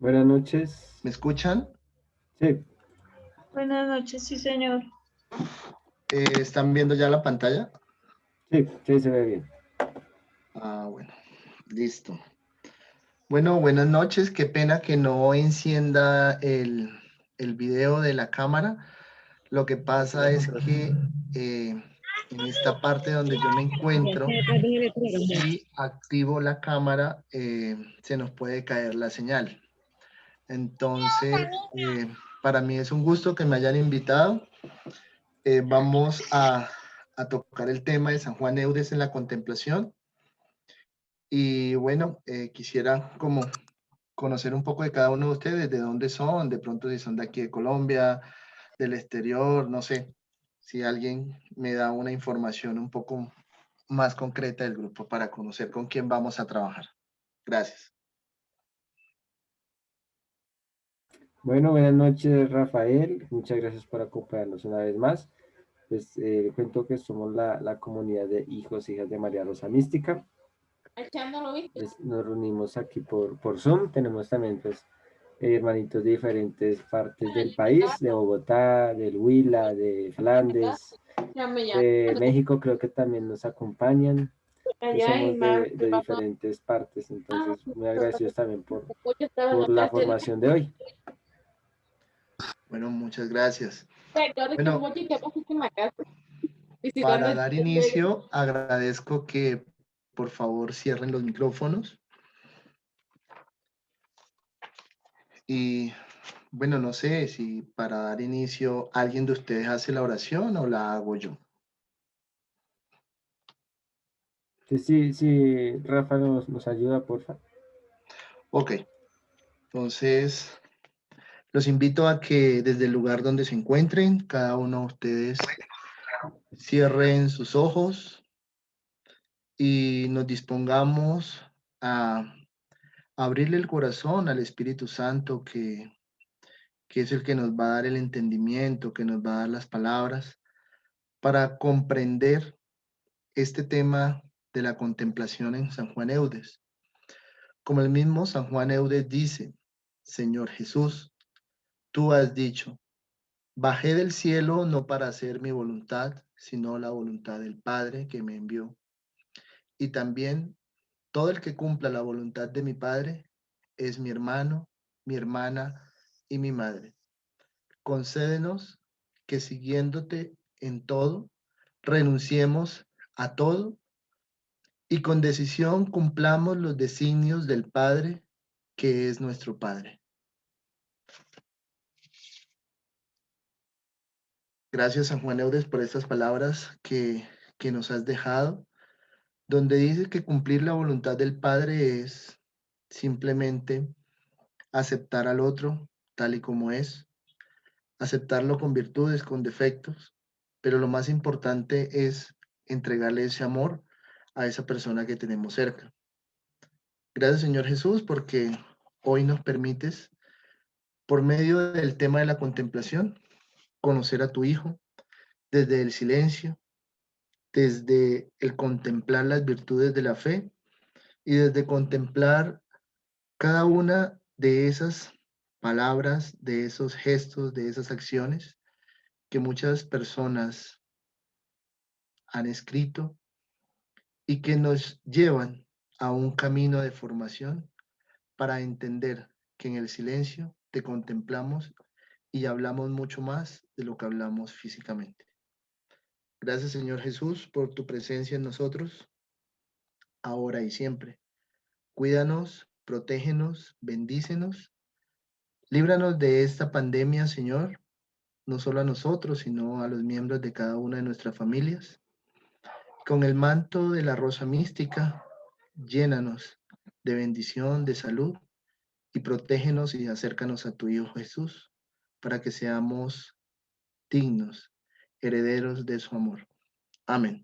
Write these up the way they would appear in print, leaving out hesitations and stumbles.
Buenas noches. ¿Me escuchan? Sí, Buenas noches, sí, señor. ¿Están viendo ya la pantalla? sí, se ve bien. Ah, bueno, listo. Bueno, buenas noches. Qué pena que no encienda el video de la cámara. Lo que pasa es que en esta parte donde yo me encuentro, si activo la cámara, se nos puede caer la señal. Entonces, para mí es un gusto que me hayan invitado. Vamos a tocar el tema de San Juan Eudes en la contemplación. Y bueno, quisiera como conocer un poco de cada uno de ustedes, de dónde son, de pronto si son de aquí de Colombia, del exterior, no sé, si alguien me da una información un poco más concreta del grupo para conocer con quién vamos a trabajar. Gracias. Bueno, buenas noches, Rafael. Muchas gracias por acompañarnos una vez más. Pues cuento que somos la comunidad de hijos e hijas de María Rosa Mística. Pues, nos reunimos aquí por Zoom. Tenemos también pues, hermanitos de diferentes partes del país, de Bogotá, del Huila, de Flandes, de México creo que también nos acompañan. Pues somos de diferentes partes, entonces muy agradecidos también por la formación de hoy. Bueno, muchas gracias. Bueno, para dar inicio, agradezco que por favor cierren los micrófonos. Y bueno, no sé si para dar inicio alguien de ustedes hace la oración o la hago yo. Sí, Rafa nos ayuda, por favor. Ok, entonces los invito a que desde el lugar donde se encuentren, cada uno de ustedes cierren sus ojos y nos dispongamos a abrirle el corazón al Espíritu Santo que es el que nos va a dar el entendimiento, que nos va a dar las palabras para comprender este tema de la contemplación en San Juan Eudes. Como el mismo San Juan Eudes dice, Señor Jesús, tú has dicho, bajé del cielo no para hacer mi voluntad, sino la voluntad del Padre que me envió. Y también todo el que cumpla la voluntad de mi Padre es mi hermano, mi hermana y mi madre. Concédenos que siguiéndote en todo, renunciemos a todo y con decisión cumplamos los designios del Padre que es nuestro Padre. Gracias, San Juan Eudes, por estas palabras que nos has dejado, donde dice que cumplir la voluntad del Padre es simplemente aceptar al otro tal y como es, aceptarlo con virtudes, con defectos, pero lo más importante es entregarle ese amor a esa persona que tenemos cerca. Gracias, Señor Jesús, porque hoy nos permites, por medio del tema de la contemplación, conocer a tu Hijo desde el silencio, desde el contemplar las virtudes de la fe y desde contemplar cada una de esas palabras, de esos gestos, de esas acciones que muchas personas han escrito y que nos llevan a un camino de formación para entender que en el silencio te contemplamos y hablamos mucho más de lo que hablamos físicamente. Gracias, Señor Jesús, por tu presencia en nosotros, ahora y siempre. Cuídanos, protégenos, bendícenos, líbranos de esta pandemia, Señor, no solo a nosotros, sino a los miembros de cada una de nuestras familias. Con el manto de la rosa mística, llénanos de bendición, de salud y protégenos y acércanos a tu Hijo Jesús para que seamos dignos, herederos de su amor. Amén.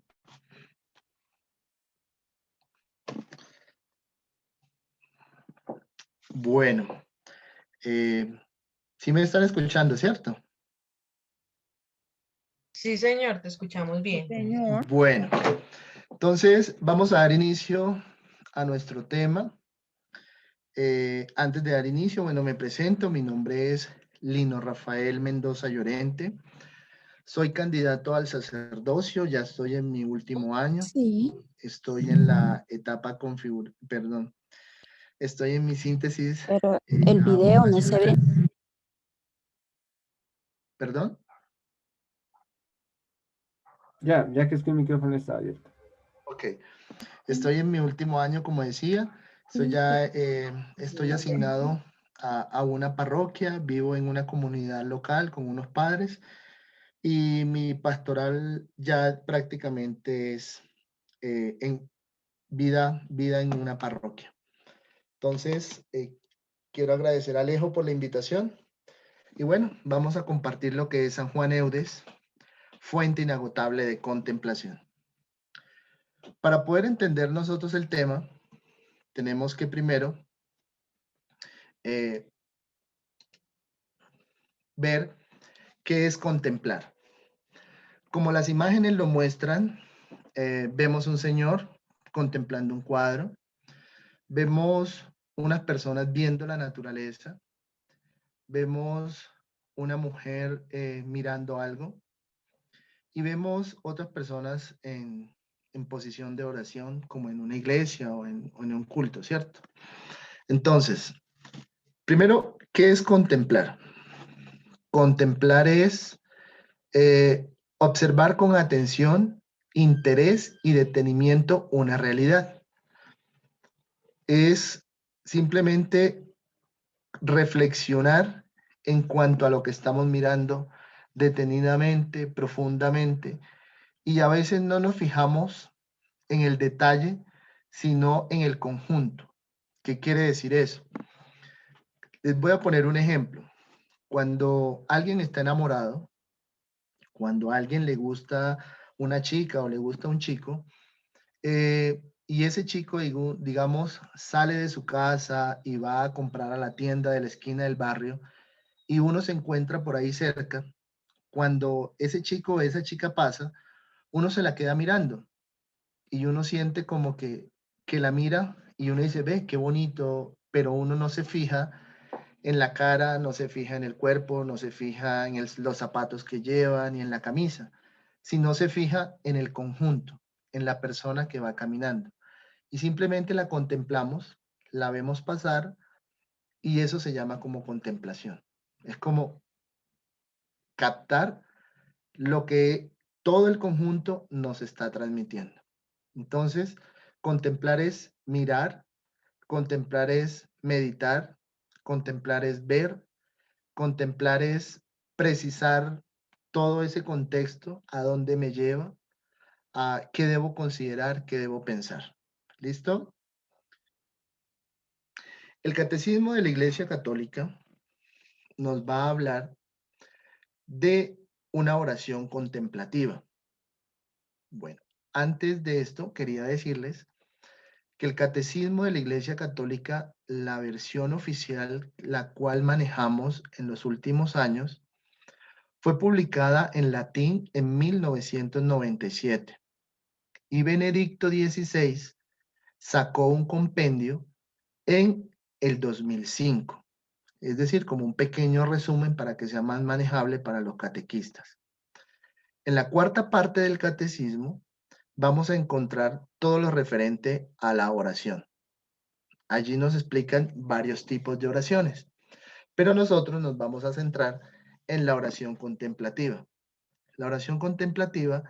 Bueno, sí me están escuchando, ¿cierto? Sí, señor, te escuchamos bien. Señor. Bueno, entonces vamos a dar inicio a nuestro tema. Antes de dar inicio, bueno, me presento. Mi nombre es Lino Rafael Mendoza Llorente. Soy candidato al sacerdocio, ya estoy en mi último año. Sí, Estoy en la etapa estoy en mi síntesis. pero el video no se ve. ¿Perdón? Ya que es que el micrófono está abierto. Ok. Estoy en mi último año, como decía. Estoy asignado a una parroquia, vivo en una comunidad local con unos padres y mi pastoral ya prácticamente es en vida en una parroquia. Entonces, quiero agradecer a Alejo por la invitación y bueno, vamos a compartir lo que es San Juan Eudes, fuente inagotable de contemplación. Para poder entender nosotros el tema, tenemos que primero ver qué es contemplar. Como las imágenes lo muestran, vemos un señor contemplando un cuadro, vemos unas personas viendo la naturaleza, vemos una mujer mirando algo y vemos otras personas en posición de oración, como en una iglesia o en un culto, ¿cierto? Entonces, primero, ¿qué es contemplar? Contemplar es observar con atención, interés y detenimiento una realidad. Es simplemente reflexionar en cuanto a lo que estamos mirando detenidamente, profundamente, y a veces no nos fijamos en el detalle, sino en el conjunto. ¿Qué quiere decir eso? Les voy a poner un ejemplo. Cuando alguien está enamorado, cuando a alguien le gusta una chica o le gusta un chico, y ese chico, digamos, sale de su casa y va a comprar a la tienda de la esquina del barrio y uno se encuentra por ahí cerca, cuando ese chico o esa chica pasa, uno se la queda mirando y uno siente como que la mira y uno dice, ve, qué bonito, pero uno no se fija en la cara, no se fija en el cuerpo, no se fija en los zapatos que lleva ni en la camisa, sino se fija en el conjunto, en la persona que va caminando. Y simplemente la contemplamos, la vemos pasar y eso se llama como contemplación. Es como captar lo que todo el conjunto nos está transmitiendo. Entonces, contemplar es mirar, contemplar es meditar, contemplar es ver, contemplar es precisar todo ese contexto, a dónde me lleva, a qué debo considerar, qué debo pensar. ¿Listo? El Catecismo de la Iglesia Católica nos va a hablar de una oración contemplativa. Bueno, antes de esto quería decirles que el Catecismo de la Iglesia Católica, la versión oficial, la cual manejamos en los últimos años, fue publicada en latín en 1997 y Benedicto XVI sacó un compendio en el 2005, es decir, como un pequeño resumen para que sea más manejable para los catequistas. En la cuarta parte del catecismo vamos a encontrar todo lo referente a la oración. Allí nos explican varios tipos de oraciones, pero nosotros nos vamos a centrar en la oración contemplativa. La oración contemplativa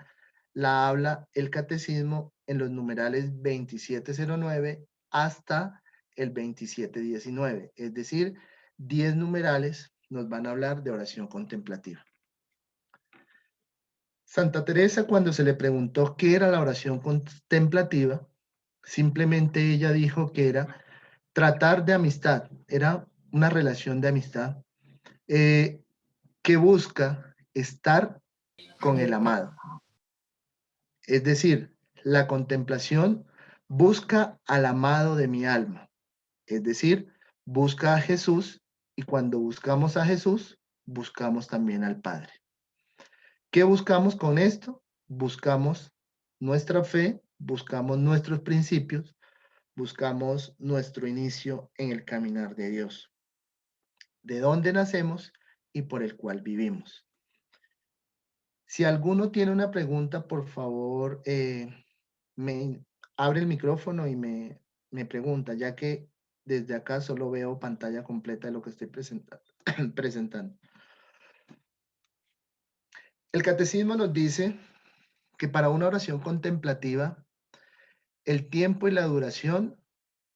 la habla el catecismo en los numerales 2709 hasta el 2719, es decir, 10 numerales nos van a hablar de oración contemplativa. Santa Teresa, cuando se le preguntó qué era la oración contemplativa, simplemente ella dijo que era tratar de amistad, era una relación de amistad que busca estar con el amado. Es decir, la contemplación busca al amado de mi alma, es decir, busca a Jesús y cuando buscamos a Jesús, buscamos también al Padre. ¿Qué buscamos con esto? Buscamos nuestra fe, buscamos nuestros principios, buscamos nuestro inicio en el caminar de Dios, de dónde nacemos y por el cual vivimos. Si alguno tiene una pregunta, por favor, me abre el micrófono y me pregunta, ya que desde acá solo veo pantalla completa de lo que estoy presentando. El catecismo nos dice que para una oración contemplativa, el tiempo y la duración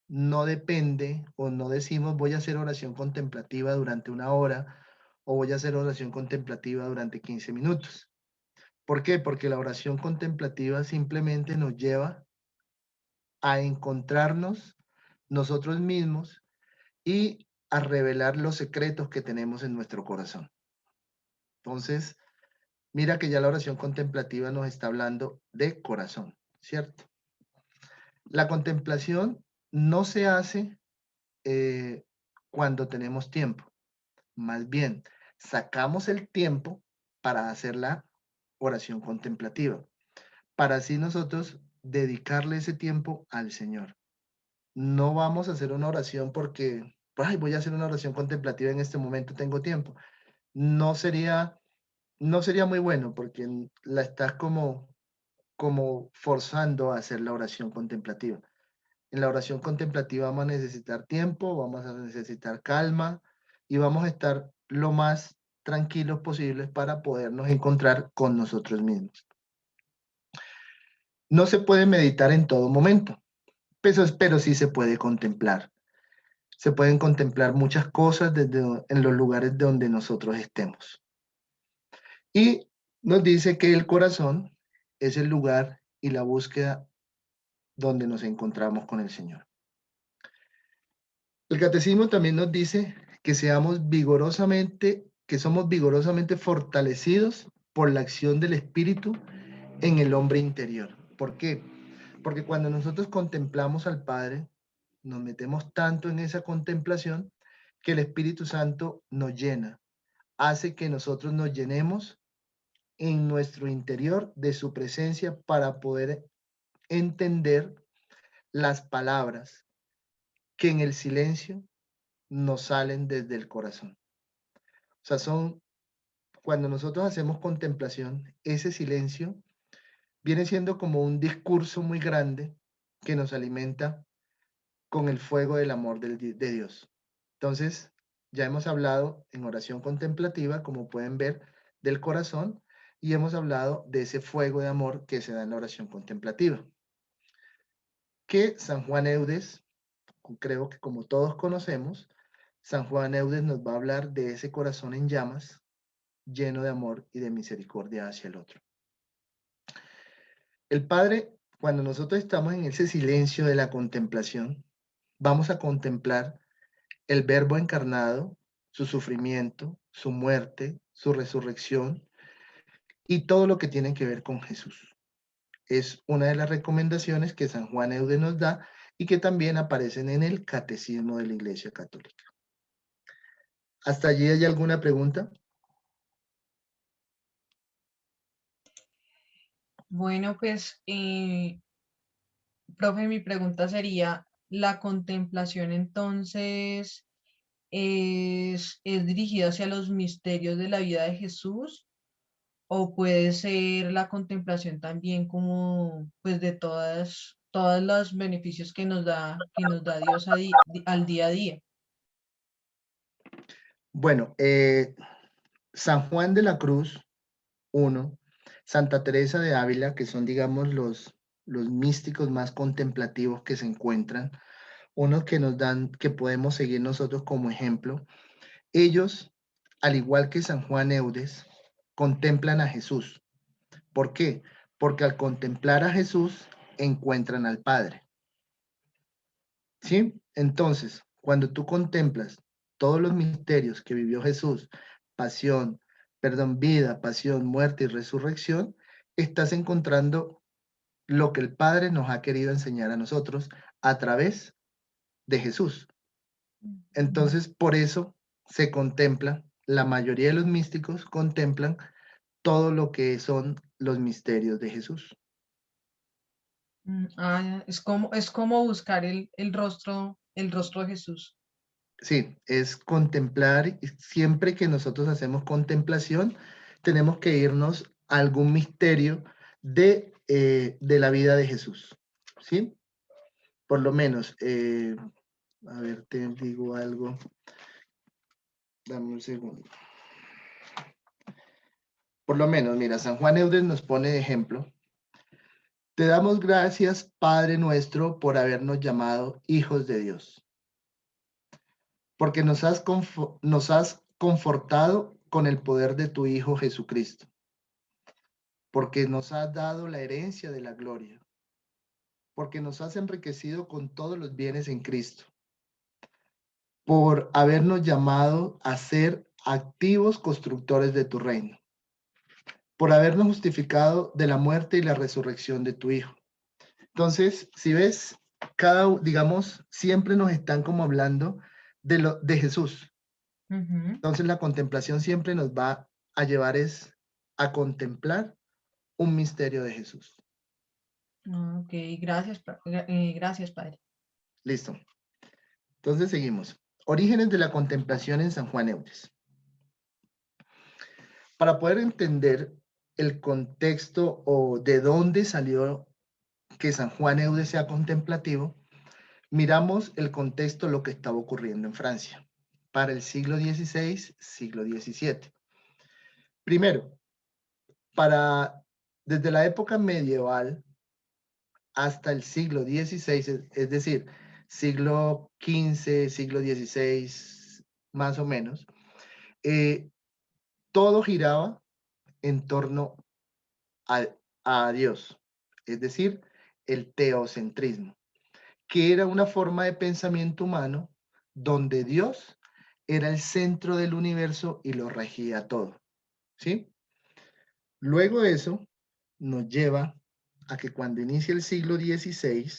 no depende, o no decimos voy a hacer oración contemplativa durante 1 hora o voy a hacer oración contemplativa durante 15 minutos. ¿Por qué? Porque la oración contemplativa simplemente nos lleva a encontrarnos nosotros mismos y a revelar los secretos que tenemos en nuestro corazón. Entonces, mira que ya la oración contemplativa nos está hablando de corazón, ¿cierto? La contemplación no se hace cuando tenemos tiempo. Más bien, sacamos el tiempo para hacer la oración contemplativa, para así nosotros dedicarle ese tiempo al Señor. No vamos a hacer una oración porque, ay, voy a hacer una oración contemplativa en este momento, tengo tiempo. No sería, no sería muy bueno porque la estás como forzando a hacer la oración contemplativa. En la oración contemplativa vamos a necesitar tiempo, vamos a necesitar calma y vamos a estar lo más tranquilos posibles para podernos encontrar con nosotros mismos. No se puede meditar en todo momento, pero sí se puede contemplar. Se pueden contemplar muchas cosas en los lugares donde nosotros estemos. Y nos dice que el corazón es el lugar y la búsqueda donde nos encontramos con el Señor. El catecismo también nos dice que que somos vigorosamente fortalecidos por la acción del Espíritu en el hombre interior. ¿Por qué? Porque cuando nosotros contemplamos al Padre, nos metemos tanto en esa contemplación que el Espíritu Santo nos llena, hace que nosotros nos llenemos en nuestro interior de su presencia para poder entender las palabras que en el silencio nos salen desde el corazón. O sea, cuando nosotros hacemos contemplación, ese silencio viene siendo como un discurso muy grande que nos alimenta con el fuego del amor de Dios. Entonces, ya hemos hablado en oración contemplativa, como pueden ver, del corazón, y hemos hablado de ese fuego de amor que se da en la oración contemplativa. Que San Juan Eudes, creo que como todos conocemos, San Juan Eudes nos va a hablar de ese corazón en llamas, lleno de amor y de misericordia hacia el otro. El Padre, cuando nosotros estamos en ese silencio de la contemplación, vamos a contemplar el Verbo encarnado, su sufrimiento, su muerte, su resurrección y todo lo que tiene que ver con Jesús. Es una de las recomendaciones que San Juan Eudes nos da y que también aparecen en el Catecismo de la Iglesia Católica. ¿Hasta allí hay alguna pregunta? Bueno, pues, profe, mi pregunta sería, ¿la contemplación entonces es dirigida hacia los misterios de la vida de Jesús? ¿O puede ser la contemplación también como, pues, de todos los beneficios que nos da Dios al día a día? Bueno, San Juan de la Cruz, uno, Santa Teresa de Ávila, que son, digamos, los místicos más contemplativos que se encuentran, unos que nos dan, que podemos seguir nosotros como ejemplo. Ellos, al igual que San Juan Eudes, contemplan a Jesús. ¿Por qué? Porque al contemplar a Jesús, encuentran al Padre. ¿Sí? Entonces, cuando tú contemplas todos los misterios que vivió Jesús, vida, pasión, muerte y resurrección, estás encontrando lo que el Padre nos ha querido enseñar a nosotros a través de Jesús. Entonces, por eso se contempla, la mayoría de los místicos contemplan todo lo que son los misterios de Jesús. Es como buscar el rostro de Jesús. Sí, es contemplar, y siempre que nosotros hacemos contemplación, tenemos que irnos a algún misterio de la vida de Jesús, ¿sí? Por lo menos, a ver, te digo algo, dame un segundo. Por lo menos, mira, San Juan Eudes nos pone de ejemplo. Te damos gracias, Padre nuestro, por habernos llamado hijos de Dios, porque nos has confortado con el poder de tu Hijo Jesucristo, porque nos has dado la herencia de la gloria, porque nos has enriquecido con todos los bienes en Cristo, por habernos llamado a ser activos constructores de tu reino, por habernos justificado de la muerte y la resurrección de tu Hijo. Entonces, si ves, digamos, siempre nos están como hablando de Jesús. Entonces, la contemplación siempre nos va a llevar a contemplar un misterio de Jesús. Ok, gracias, Padre. Listo. Entonces, seguimos. Orígenes de la contemplación en San Juan Eudes. Para poder entender el contexto o de dónde salió que San Juan Eudes sea contemplativo, miramos el contexto, lo que estaba ocurriendo en Francia para el siglo XVI, siglo XVII. Primero, desde la época medieval hasta el siglo XVI, es decir, siglo XV, siglo XVI, más o menos, todo giraba en torno a Dios, es decir, el teocentrismo, que era una forma de pensamiento humano donde Dios era el centro del universo y lo regía todo, ¿sí? Luego de eso nos lleva a que cuando inicia el siglo XVI,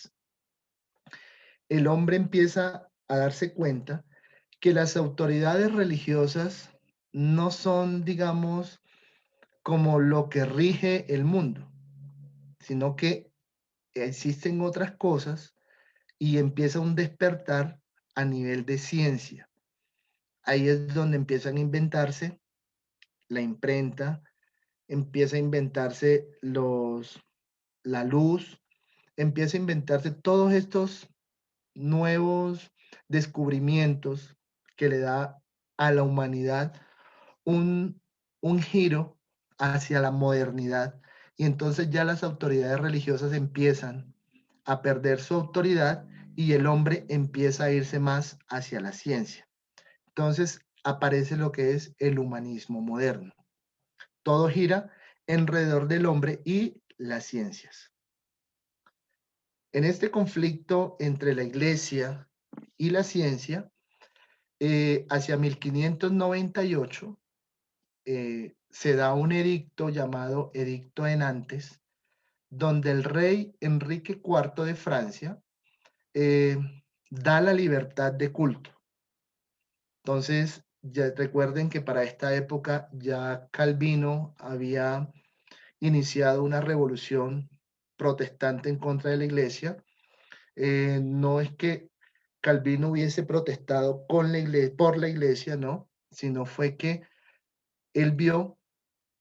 el hombre empieza a darse cuenta que las autoridades religiosas no son, digamos, como lo que rige el mundo, sino que existen otras cosas y empieza un despertar a nivel de ciencia. Ahí es donde empiezan a inventarse la imprenta, empieza a inventarse la luz, empieza a inventarse todos estos nuevos descubrimientos que le da a la humanidad un giro hacia la modernidad. Y entonces ya las autoridades religiosas empiezan a perder su autoridad y el hombre empieza a irse más hacia la ciencia. Entonces aparece lo que es el humanismo moderno. Todo gira alrededor del hombre y las ciencias. En este conflicto entre la iglesia y la ciencia, hacia 1598, se da un edicto llamado Edicto de Nantes, donde el rey Enrique IV de Francia da la libertad de culto. Entonces, ya recuerden que para esta época ya Calvino había iniciado una revolución protestante en contra de la iglesia. No es que Calvino hubiese protestado por la iglesia, no, sino fue que él vio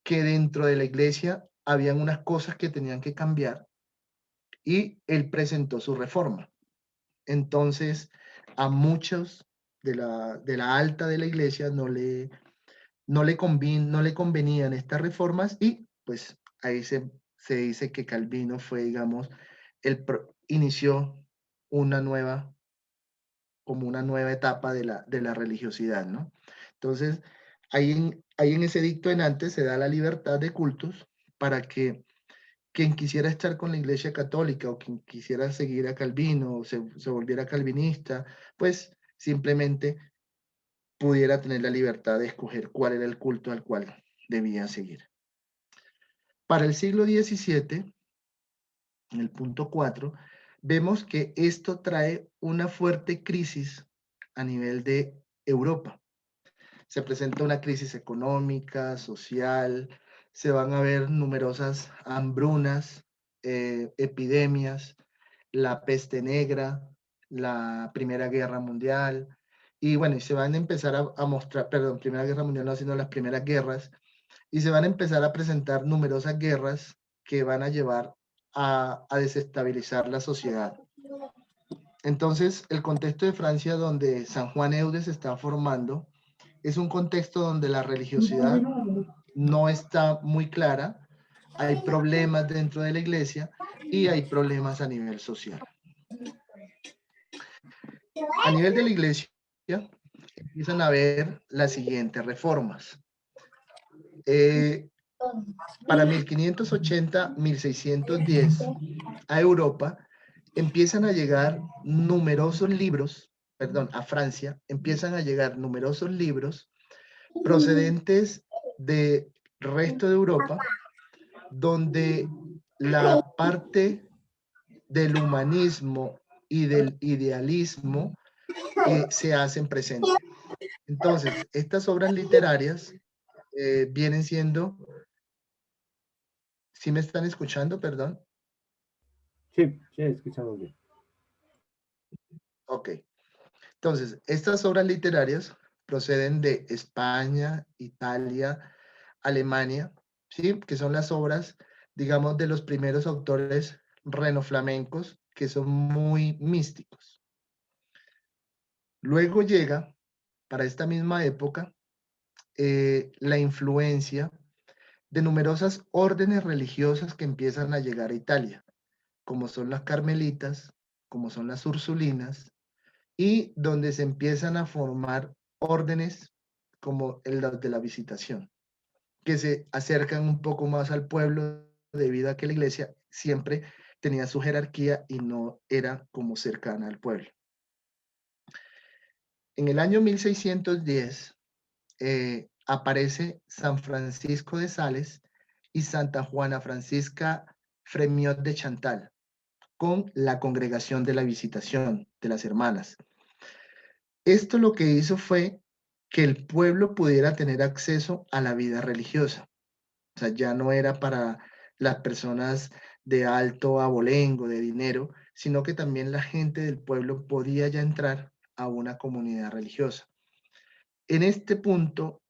que dentro de la iglesia habían unas cosas que tenían que cambiar y él presentó su reforma. Entonces, a muchos de la alta de la iglesia no le convenían estas reformas y pues ahí se dice que Calvino fue, digamos, inició una nueva, como una nueva etapa de la religiosidad, ¿no? Entonces, ahí en ese dicto en antes se da la libertad de cultos para que quien quisiera estar con la Iglesia Católica o quien quisiera seguir a Calvino o se volviera calvinista, pues simplemente pudiera tener la libertad de escoger cuál era el culto al cual debía seguir. Para el siglo XVII, en el punto 4, vemos que esto trae una fuerte crisis a nivel de Europa. Se presenta una crisis económica, social, se van a ver numerosas hambrunas epidemias, la peste negra, la Primera Guerra Mundial, y bueno, y se van a empezar a mostrar, perdón, Primera Guerra Mundial no, sino las primeras guerras, y se van a empezar a presentar numerosas guerras que van a llevar a desestabilizar la sociedad. Entonces, el contexto de Francia donde San Juan Eudes se está formando es un contexto donde la religiosidad no está muy clara, hay problemas dentro de la iglesia y hay problemas a nivel social. A nivel de la iglesia empiezan a haber las siguientes reformas. Para 1580, 1610, a Europa empiezan a llegar numerosos libros, perdón, a Francia, empiezan a llegar numerosos libros procedentes del resto de Europa, donde la parte del humanismo y del idealismo se hacen presentes. Entonces, estas obras literarias vienen siendo... ¿Sí me están escuchando? Perdón. Sí, escuchamos bien. Ok. Entonces, estas obras literarias proceden de España, Italia, Alemania, ¿sí? Que son las obras, digamos, de los primeros autores renoflamencos que son muy místicos. Luego llega, para esta misma época, la influencia de numerosas órdenes religiosas que empiezan a llegar a Italia, como son las carmelitas, como son las ursulinas, y donde se empiezan a formar órdenes como el de la Visitación, que se acercan un poco más al pueblo debido a que la iglesia siempre tenía su jerarquía y no era como cercana al pueblo. En el año 1610 aparece San Francisco de Sales y Santa Juana Francisca Fremiot de Chantal con la Congregación de la Visitación de las Hermanas. Esto lo que hizo fue que el pueblo pudiera tener acceso a la vida religiosa. O sea, ya no era para las personas de alto abolengo, de dinero, sino que también la gente del pueblo podía ya entrar a una comunidad religiosa. En este punto,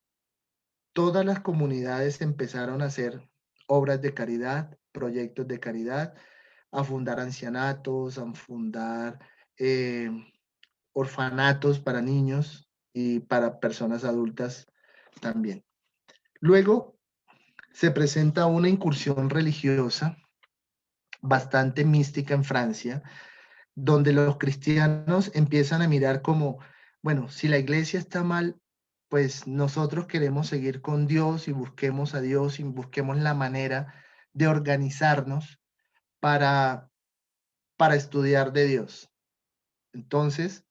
todas las comunidades empezaron a hacer obras de caridad, proyectos de caridad, a fundar ancianatos, a fundar orfanatos para niños y para personas adultas también. Luego se presenta una incursión religiosa bastante mística en Francia, donde los cristianos empiezan a mirar como, bueno, si la iglesia está mal, pues nosotros queremos seguir con Dios y busquemos a Dios y busquemos la manera de organizarnos para estudiar de Dios. Entonces,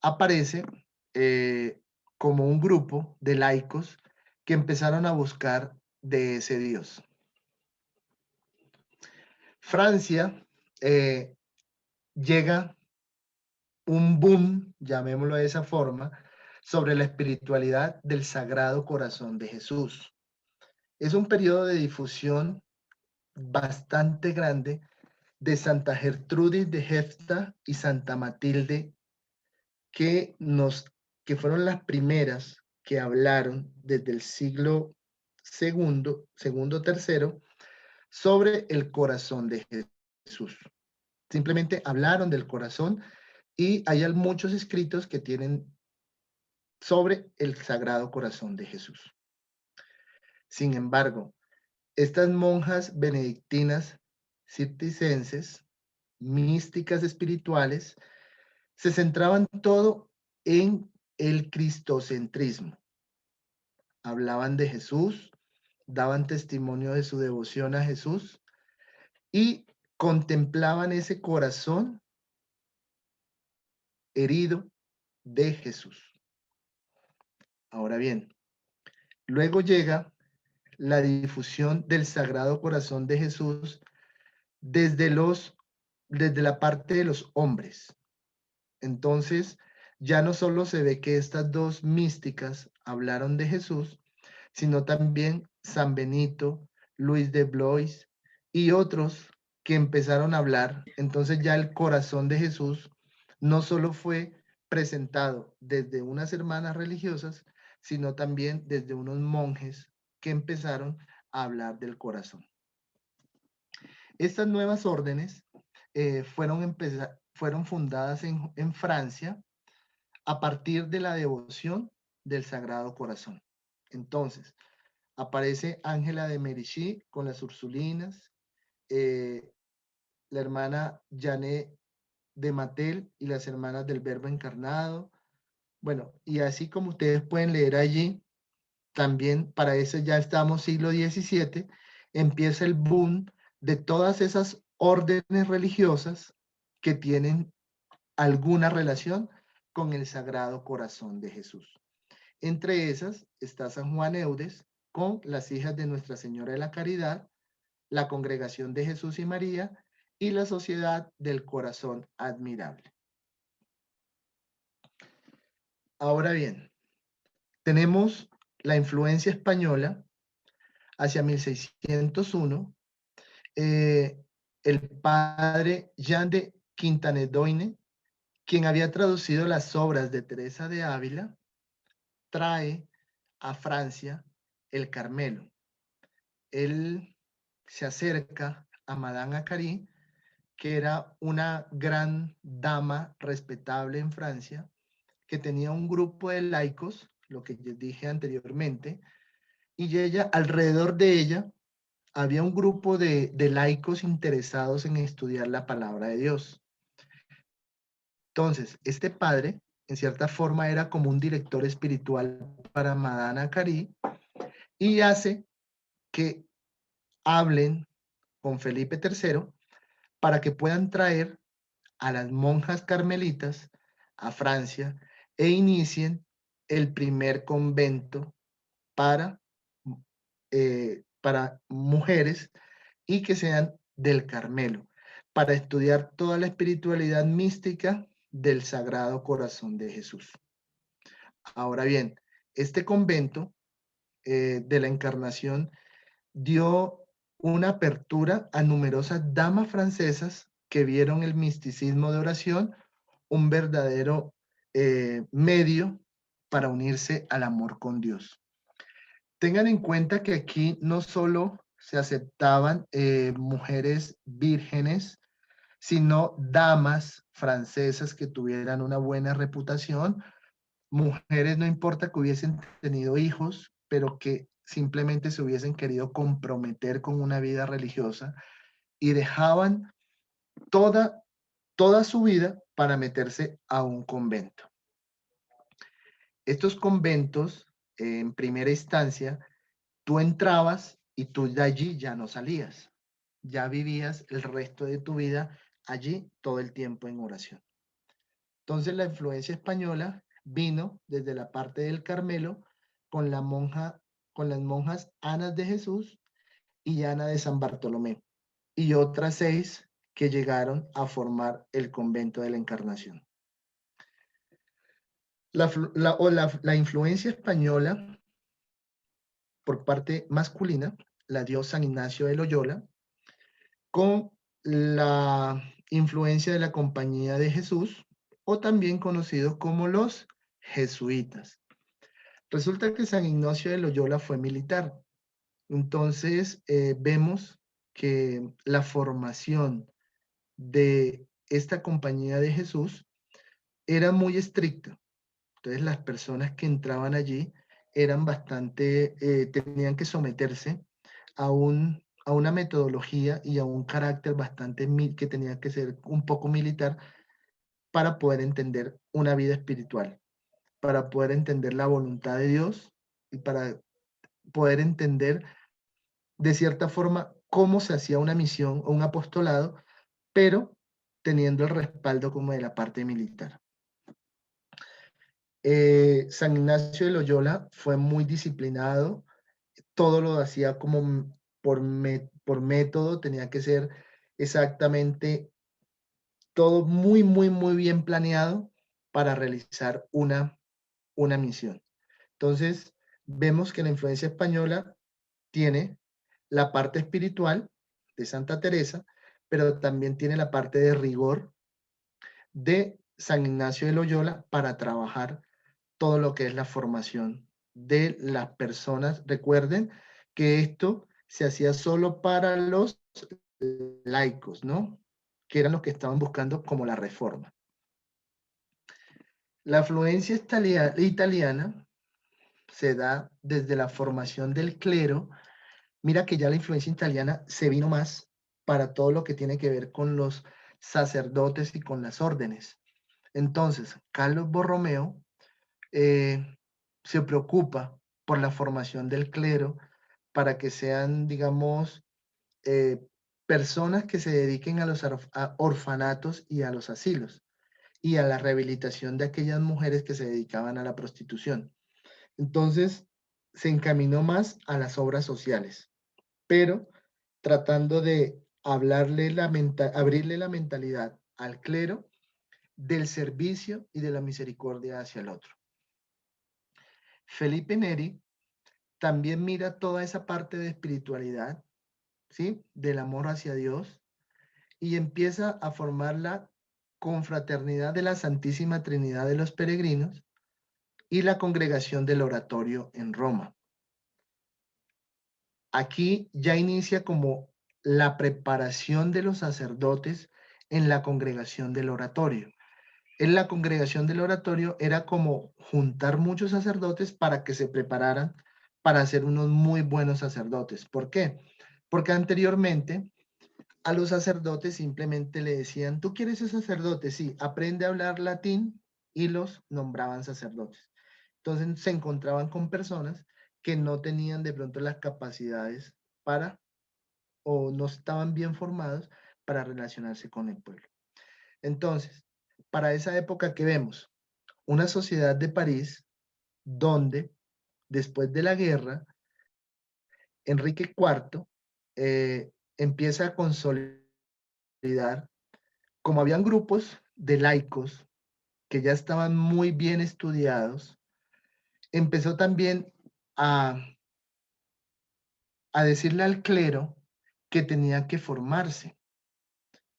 aparece como un grupo de laicos que empezaron a buscar de ese Dios. Francia llega un boom, llamémoslo de esa forma, sobre la espiritualidad del Sagrado Corazón de Jesús. Es un periodo de difusión bastante grande de Santa Gertrudis de Jefta y Santa Matilde, que fueron las primeras que hablaron desde el siglo segundo, tercero, sobre el corazón de Jesús. Simplemente hablaron del corazón y hay muchos escritos que tienen sobre el Sagrado Corazón de Jesús. Sin embargo, estas monjas benedictinas cistercienses, místicas espirituales, se centraban todo en el cristocentrismo. Hablaban de Jesús, daban testimonio de su devoción a Jesús y contemplaban ese corazón herido de Jesús. Ahora bien, luego llega la difusión del Sagrado Corazón de Jesús desde la parte de los hombres. Entonces, ya no solo se ve que estas dos místicas hablaron de Jesús, sino también San Benito, Luis de Blois y otros que empezaron a hablar. Entonces ya el corazón de Jesús no solo fue presentado desde unas hermanas religiosas, sino también desde unos monjes que empezaron a hablar del corazón. Estas nuevas órdenes fueron fundadas en Francia a partir de la devoción del Sagrado Corazón. Entonces, aparece Ángela de Merici con las Ursulinas, la hermana Janet de Matel y las hermanas del Verbo Encarnado. Bueno, y así como ustedes pueden leer allí, también para eso ya estamos siglo XVII, empieza el boom de todas esas órdenes religiosas que tienen alguna relación con el Sagrado Corazón de Jesús. Entre esas está San Juan Eudes con las hijas de Nuestra Señora de la Caridad, la Congregación de Jesús y María y la Sociedad del Corazón Admirable. Ahora bien, tenemos la influencia española hacia 1601. El padre Jean de Quintanedoine, quien había traducido las obras de Teresa de Ávila, trae a Francia el Carmelo. Él se acerca a Madame Acari, que era una gran dama respetable en Francia, que tenía un grupo de laicos, lo que yo dije anteriormente, y ella, alrededor de ella, había un grupo de laicos interesados en estudiar la palabra de Dios. Entonces, este padre, en cierta forma, era como un director espiritual para Madame Acari y hace que hablen con Felipe III para que puedan traer a las monjas carmelitas a Francia e inicien el primer convento para mujeres y que sean del Carmelo, para estudiar toda la espiritualidad mística del Sagrado Corazón de Jesús. Ahora bien, este convento de la Encarnación dio una apertura a numerosas damas francesas que vieron el misticismo de oración un verdadero medio para unirse al amor con Dios. Tengan en cuenta que aquí no solo se aceptaban mujeres vírgenes, sino damas francesas que tuvieran una buena reputación, mujeres no importa que hubiesen tenido hijos, pero que simplemente se hubiesen querido comprometer con una vida religiosa y dejaban toda su vida para meterse a un convento. Estos conventos, en primera instancia, tú entrabas y tú de allí ya no salías. Ya vivías el resto de tu vida allí todo el tiempo en oración. Entonces la influencia española vino desde la parte del Carmelo con las monjas Ana de Jesús y Ana de San Bartolomé y otras 6 que llegaron a formar el convento de la Encarnación. La influencia española por parte masculina la dio San Ignacio de Loyola con la influencia de la Compañía de Jesús, o también conocidos como los jesuitas. Resulta que San Ignacio de Loyola fue militar. Entonces vemos que la formación de esta Compañía de Jesús era muy estricta. Entonces las personas que entraban allí eran bastante, tenían que someterse a una metodología y a un carácter bastante que tenía que ser un poco militar para poder entender una vida espiritual, para poder entender la voluntad de Dios y para poder entender de cierta forma cómo se hacía una misión o un apostolado, pero teniendo el respaldo como de la parte militar. San Ignacio de Loyola fue muy disciplinado, todo lo hacía como por método, tenía que ser exactamente todo muy, muy, muy bien planeado para realizar una misión. Entonces, vemos que la influencia española tiene la parte espiritual de Santa Teresa, pero también tiene la parte de rigor de San Ignacio de Loyola para trabajar todo lo que es la formación de las personas. Recuerden que esto se hacía solo para los laicos, ¿no? Que eran los que estaban buscando como la reforma. La afluencia italiana se da desde la formación del clero. Mira que ya la influencia italiana se vino más para todo lo que tiene que ver con los sacerdotes y con las órdenes. Entonces, Carlos Borromeo se preocupa por la formación del clero para que sean, digamos, personas que se dediquen a los orfanatos y a los asilos y a la rehabilitación de aquellas mujeres que se dedicaban a la prostitución. Entonces, se encaminó más a las obras sociales, pero tratando de abrirle la mentalidad al clero del servicio y de la misericordia hacia el otro. Felipe Neri también mira toda esa parte de espiritualidad, ¿sí? Del amor hacia Dios, y empieza a formar la confraternidad de la Santísima Trinidad de los Peregrinos y la congregación del Oratorio en Roma. Aquí ya inicia como la preparación de los sacerdotes en la congregación del Oratorio. En la congregación del Oratorio era como juntar muchos sacerdotes para que se prepararan para ser unos muy buenos sacerdotes. ¿Por qué? Porque anteriormente a los sacerdotes simplemente le decían, ¿tú quieres ser sacerdote? Sí, aprende a hablar latín, y los nombraban sacerdotes. Entonces se encontraban con personas que no tenían de pronto las capacidades para, o no estaban bien formados para relacionarse con el pueblo. Entonces, para esa época que vemos, una sociedad de París donde después de la guerra, Enrique IV empieza a consolidar, como habían grupos de laicos que ya estaban muy bien estudiados, empezó también a decirle al clero que tenía que formarse,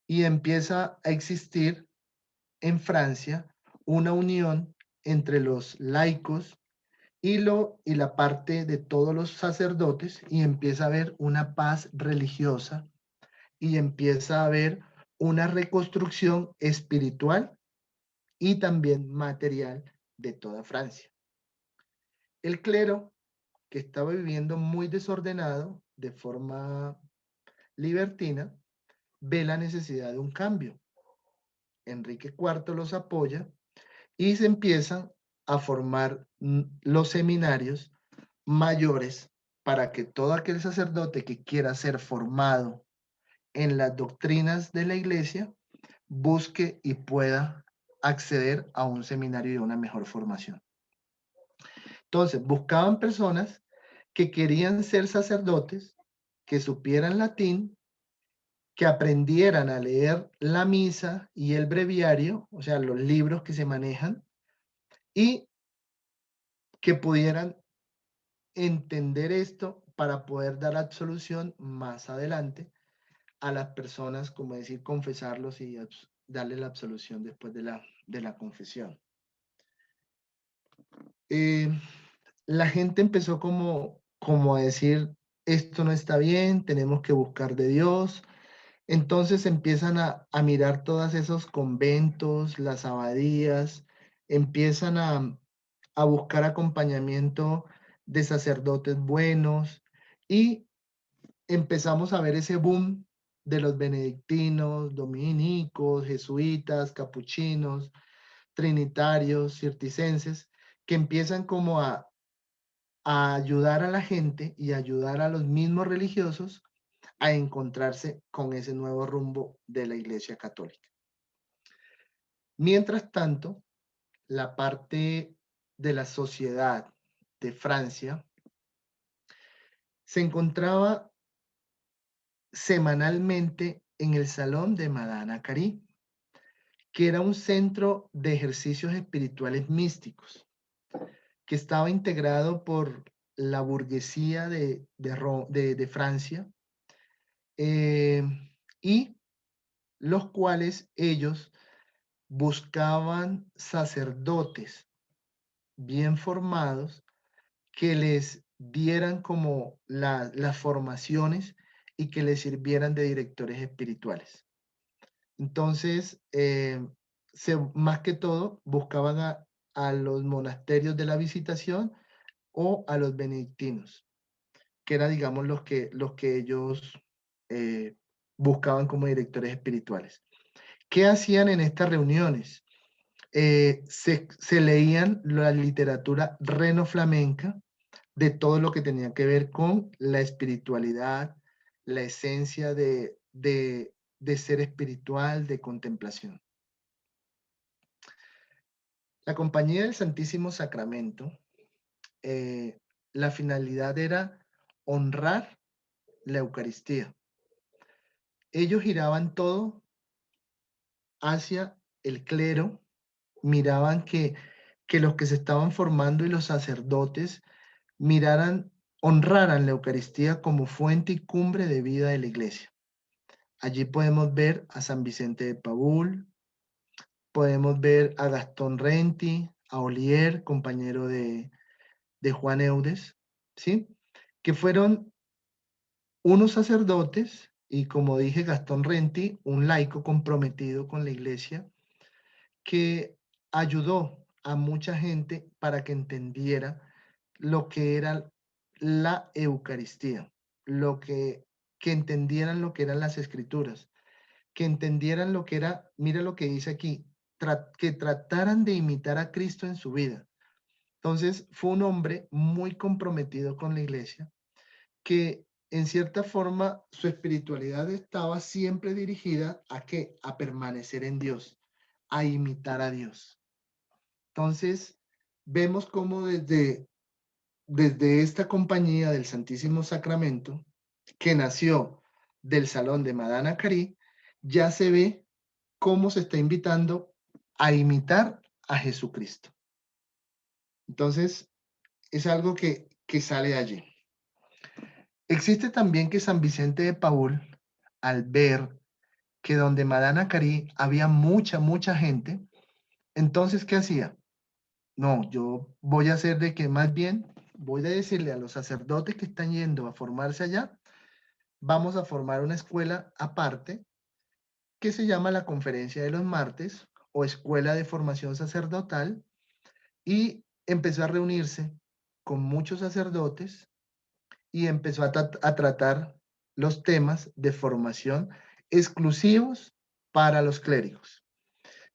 y empieza a existir en Francia una unión entre los laicos y la parte de todos los sacerdotes, y empieza a haber una paz religiosa y empieza a haber una reconstrucción espiritual y también material de toda Francia. El clero, que estaba viviendo muy desordenado, de forma libertina, ve la necesidad de un cambio. Enrique IV los apoya y se empiezan a formar los seminarios mayores para que todo aquel sacerdote que quiera ser formado en las doctrinas de la iglesia busque y pueda acceder a un seminario y a una mejor formación. Entonces, buscaban personas que querían ser sacerdotes, que supieran latín, que aprendieran a leer la misa y el breviario, o sea, los libros que se manejan, y que pudieran entender esto para poder dar absolución más adelante a las personas, como decir, confesarlos y darle la absolución después de la confesión. La gente empezó como a decir, esto no está bien, tenemos que buscar de Dios. Entonces empiezan a mirar todos esos conventos, las abadías, empiezan a buscar acompañamiento de sacerdotes buenos, y empezamos a ver ese boom de los benedictinos, dominicos, jesuitas, capuchinos, trinitarios, cistercienses, que empiezan como a ayudar a la gente y ayudar a los mismos religiosos a encontrarse con ese nuevo rumbo de la Iglesia Católica. Mientras tanto, la parte de la sociedad de Francia se encontraba semanalmente en el Salón de Madame Curie, que era un centro de ejercicios espirituales místicos, que estaba integrado por la burguesía de Francia, y los cuales ellos buscaban sacerdotes bien formados que les dieran como las formaciones y que les sirvieran de directores espirituales. Entonces, más que todo, buscaban a los monasterios de la Visitación o a los benedictinos, que eran, digamos, los que ellos buscaban como directores espirituales. ¿Qué hacían en estas reuniones? Se leían la literatura renoflamenca de todo lo que tenía que ver con la espiritualidad, la esencia de ser espiritual, de contemplación. La Compañía del Santísimo Sacramento, la finalidad era honrar la Eucaristía. Ellos giraban todo hacia el clero, miraban que los que se estaban formando y los sacerdotes honraran la Eucaristía como fuente y cumbre de vida de la iglesia. Allí podemos ver a San Vicente de Paúl, podemos ver a Gastón Renti, a Olier, compañero de Juan Eudes, ¿sí? Que fueron unos sacerdotes y, como dije, Gastón Renti, un laico comprometido con la iglesia, que ayudó a mucha gente para que entendiera lo que era la Eucaristía, que entendieran lo que eran las escrituras, que entendieran lo que era, mira lo que dice aquí, que trataran de imitar a Cristo en su vida. Entonces fue un hombre muy comprometido con la iglesia, que en cierta forma su espiritualidad estaba siempre dirigida a qué, a permanecer en Dios, a imitar a Dios. Entonces vemos cómo desde esta compañía del Santísimo Sacramento, que nació del Salón de Madame Curie, ya se ve cómo se está invitando a imitar a Jesucristo. Entonces, es algo que sale de allí. Existe también que San Vicente de Paúl, al ver que donde Madame Curie había mucha gente, entonces, ¿qué hacía? No, yo voy a hacer de que más bien voy a decirle a los sacerdotes que están yendo a formarse allá, vamos a formar una escuela aparte que se llama la Conferencia de los Martes o Escuela de Formación Sacerdotal, y empezó a reunirse con muchos sacerdotes y empezó a tratar los temas de formación exclusivos para los clérigos.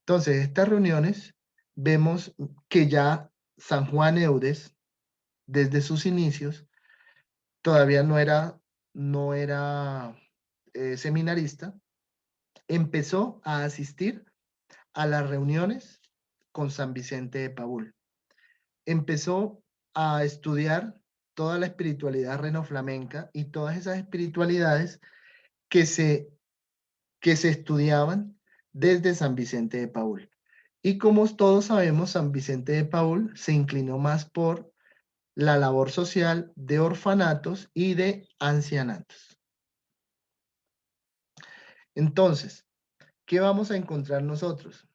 Entonces, estas reuniones vemos que ya San Juan Eudes, desde sus inicios, todavía no era seminarista, empezó a asistir a las reuniones con San Vicente de Paúl. Empezó a estudiar toda la espiritualidad renoflamenca y todas esas espiritualidades que se estudiaban desde San Vicente de Paúl. Y como todos sabemos, San Vicente de Paúl se inclinó más por la labor social de orfanatos y de ancianatos. Entonces, ¿qué vamos a encontrar nosotros?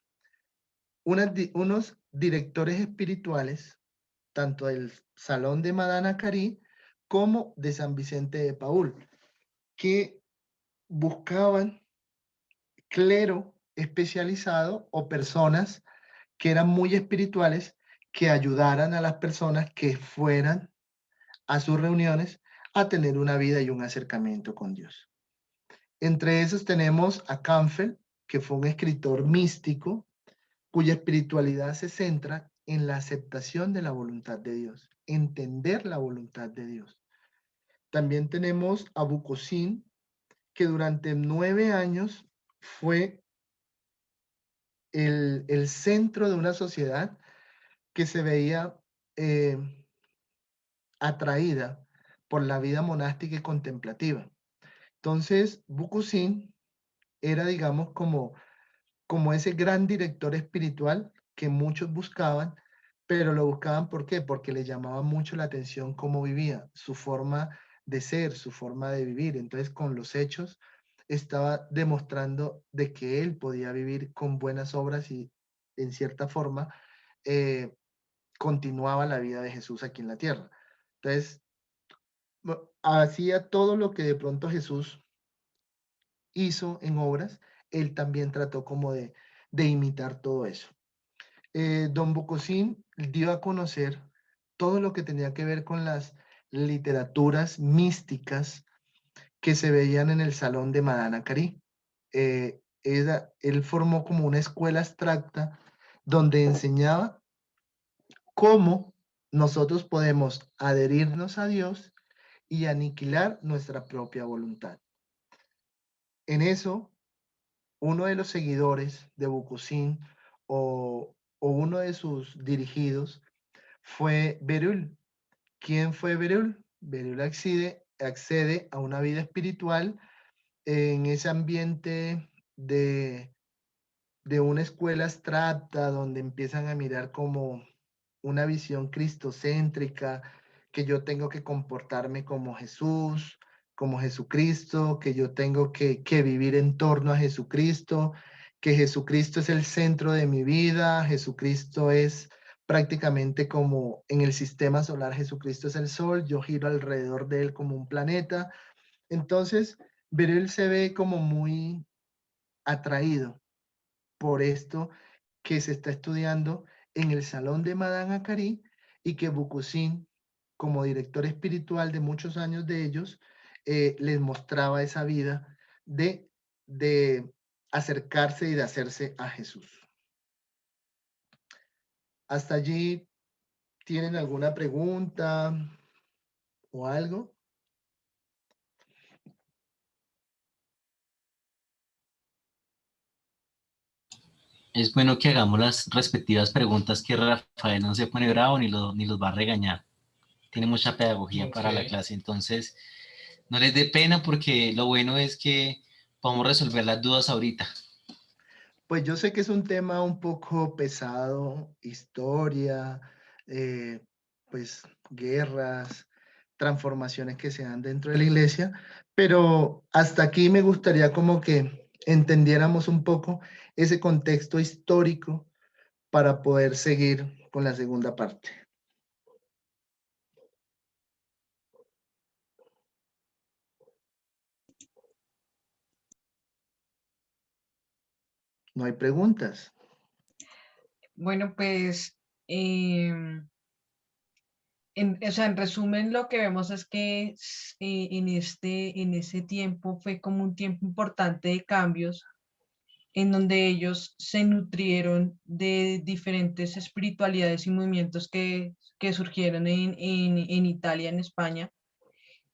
Unos directores espirituales, tanto del Salón de Madame Curie como de San Vicente de Paúl, que buscaban clero especializado o personas que eran muy espirituales, que ayudaran a las personas que fueran a sus reuniones a tener una vida y un acercamiento con Dios. Entre esos tenemos a Campbell, que fue un escritor místico cuya espiritualidad se centra en la aceptación de la voluntad de Dios, entender la voluntad de Dios. También tenemos a Vukosin, que durante 9 años fue el centro de una sociedad que se veía atraída por la vida monástica y contemplativa. Entonces, Vukosin era, digamos, como ese gran director espiritual que muchos buscaban, pero lo buscaban ¿por qué? Porque le llamaba mucho la atención cómo vivía, su forma de ser, su forma de vivir. Entonces, con los hechos, estaba demostrando de que él podía vivir con buenas obras y en cierta forma continuaba la vida de Jesús aquí en la tierra. Entonces, hacía todo lo que de pronto Jesús hizo en obras, él también trató como de imitar todo eso. Don Bocosín dio a conocer todo lo que tenía que ver con las literaturas místicas que se veían en el salón de Madame Curie. Él formó como una escuela abstracta donde enseñaba cómo nosotros podemos adherirnos a Dios y aniquilar nuestra propia voluntad. En eso, uno de los seguidores de Bocosín o uno de sus dirigidos fue Berulle. ¿Quién fue Berulle? Berulle accede a una vida espiritual en ese ambiente de una escuela abstracta donde empiezan a mirar como una visión cristocéntrica, que yo tengo que comportarme como Jesús, como Jesucristo, que yo tengo que vivir en torno a Jesucristo, que Jesucristo es el centro de mi vida, Jesucristo es prácticamente como en el sistema solar, Jesucristo es el sol, yo giro alrededor de él como un planeta. Entonces, Beryl se ve como muy atraído por esto que se está estudiando en el salón de Madame Curie y que Bocosín, como director espiritual de muchos años de ellos, les mostraba esa vida de acercarse y de hacerse a Jesús. ¿Hasta allí tienen alguna pregunta o algo? Es bueno que hagamos las respectivas preguntas, que Rafael no se pone bravo ni los va a regañar. Tiene mucha pedagogía para la clase, entonces no les dé pena, porque lo bueno es que podemos resolver las dudas ahorita. Pues yo sé que es un tema un poco pesado, historia, pues guerras, transformaciones que se dan dentro de la iglesia, pero hasta aquí me gustaría como que entendiéramos un poco ese contexto histórico para poder seguir con la segunda parte. No hay preguntas. Bueno, pues, o sea, en resumen, lo que vemos es que en ese tiempo fue como un tiempo importante de cambios, en donde ellos se nutrieron de diferentes espiritualidades y movimientos que surgieron en Italia, en España,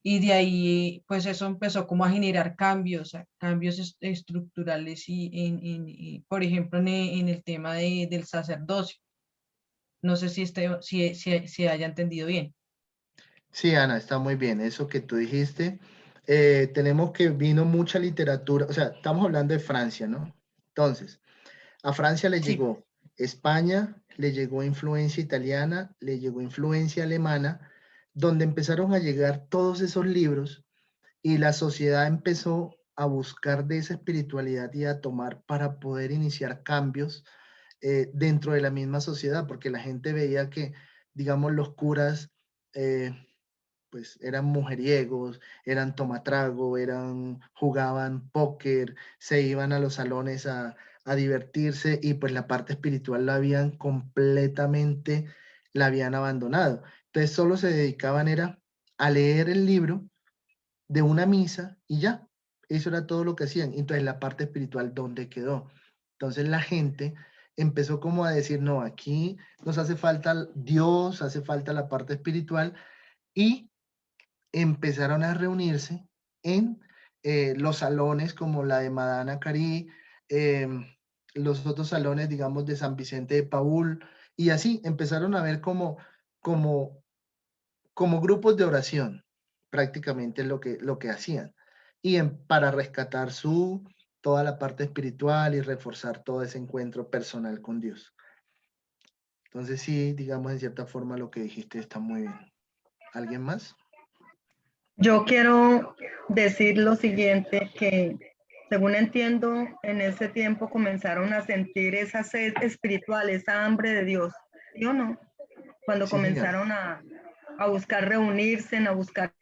y de ahí, pues eso empezó como a generar cambios, cambios estructurales por ejemplo, en el tema del sacerdocio. No sé si haya entendido bien. Sí, Ana, está muy bien. Eso que tú dijiste, tenemos que vino mucha literatura, o sea, estamos hablando de Francia, ¿no? Entonces, a Francia le Sí, llegó España, le llegó influencia italiana, le llegó influencia alemana, donde empezaron a llegar todos esos libros y la sociedad empezó a buscar de esa espiritualidad y a tomar para poder iniciar cambios dentro de la misma sociedad, porque la gente veía que, digamos, los curas eh, pues eran mujeriegos, eran tomatrago, jugaban póker, se iban a los salones a divertirse y pues la parte espiritual la habían abandonado. Entonces solo se dedicaban era a leer el libro de una misa y ya. Eso era todo lo que hacían. Entonces la parte espiritual, ¿dónde quedó? Entonces la gente empezó como a decir, no, aquí nos hace falta Dios, hace falta la parte espiritual y empezaron a reunirse en los salones como la de Madame Curie, los otros salones, digamos, de San Vicente de Paúl, y así empezaron a ver como, como grupos de oración, prácticamente lo que hacían, y para rescatar toda la parte espiritual y reforzar todo ese encuentro personal con Dios. Entonces sí, digamos, en cierta forma lo que dijiste está muy bien. ¿Alguien más? Yo quiero decir lo siguiente, que Según entiendo, en ese tiempo comenzaron a sentir esa sed espiritual, esa hambre de Dios, ¿sí o no? Cuando Sí, señor. comenzaron a buscar reunirse, a buscar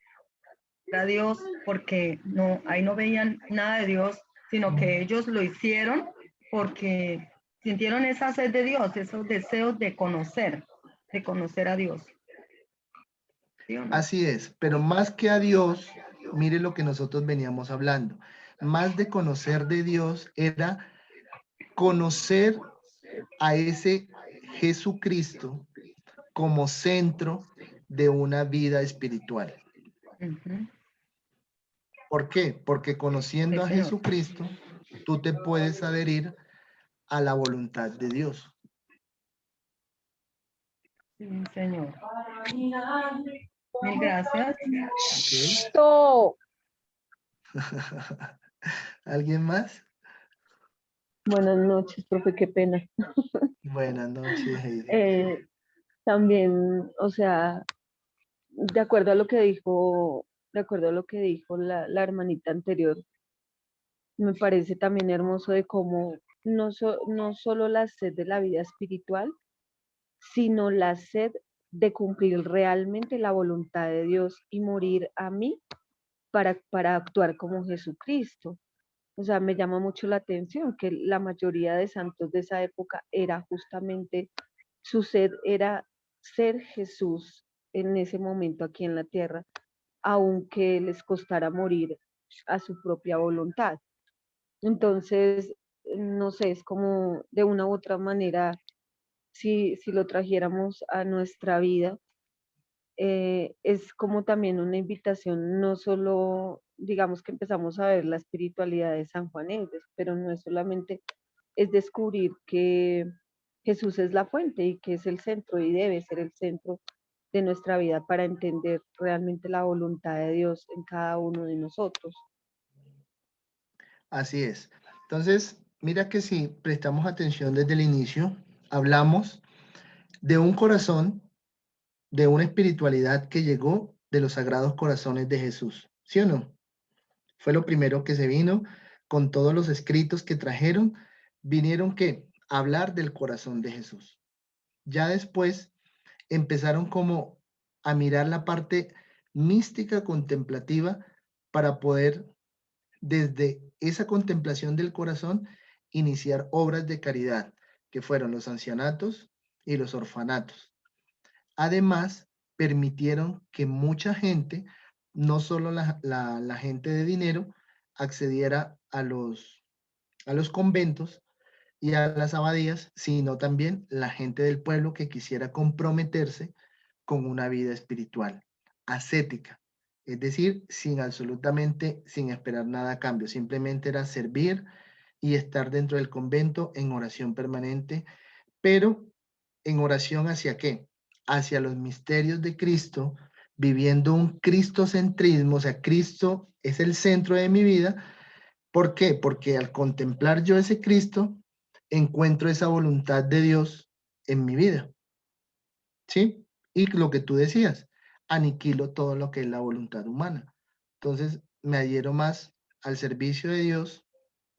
a Dios, porque no, ahí no veían nada de Dios, sino que ellos lo hicieron porque sintieron esa sed de Dios, esos deseos de conocer a Dios. ¿Sí o no? Así es, pero más que a Dios, mire lo que nosotros veníamos hablando. Más de conocer de Dios era conocer a ese Jesucristo como centro de una vida espiritual. Ujú. ¿Por qué? Porque conociendo Sí, a señor. Jesucristo, tú te puedes adherir a la voluntad de Dios. Sí, señor. Mil gracias. So, ¿Alguien más? Buenas noches, profe, qué pena. Buenas noches, Heidi. También, o sea, de acuerdo a lo que dijo, de acuerdo a lo que dijo la hermanita anterior, me parece también hermoso de cómo no solo la sed de la vida espiritual, sino la sed de cumplir realmente la voluntad de Dios y morir a mí para actuar como Jesucristo. O sea, me llama mucho la atención que la mayoría de santos de esa época era justamente, su sed era ser Jesús en ese momento aquí en la tierra, aunque les costara morir a su propia voluntad. Entonces, no sé, es como de una u otra manera, si lo trajéramos a nuestra vida, es como también una invitación, no solo, digamos que empezamos a ver la espiritualidad de San Juan Eudes, pero no es solamente, es descubrir que Jesús es la fuente y que es el centro y debe ser el centro de nuestra vida para entender realmente la voluntad de Dios en cada uno de nosotros. Así es. Entonces, mira que si prestamos atención desde el inicio, hablamos de un corazón, de una espiritualidad que llegó de los sagrados corazones de Jesús. ¿Sí o no? Fue lo primero que se vino con todos los escritos que trajeron. Vinieron que hablar del corazón de Jesús. Ya después empezaron como a mirar la parte mística contemplativa para poder desde esa contemplación del corazón iniciar obras de caridad, que fueron los ancianatos y los orfanatos. Además, permitieron que mucha gente, no solo la gente de dinero, accediera a los conventos y a las abadías, sino también la gente del pueblo que quisiera comprometerse con una vida espiritual, ascética, es decir, sin esperar nada a cambio, simplemente era servir y estar dentro del convento en oración permanente, pero en oración hacia qué? Hacia los misterios de Cristo, viviendo un cristocentrismo, o sea, Cristo es el centro de mi vida. ¿Por qué? Porque al contemplar yo ese Cristo, encuentro esa voluntad de Dios en mi vida, ¿sí? Y lo que tú decías, aniquilo todo lo que es la voluntad humana. Entonces, me adhiero más al servicio de Dios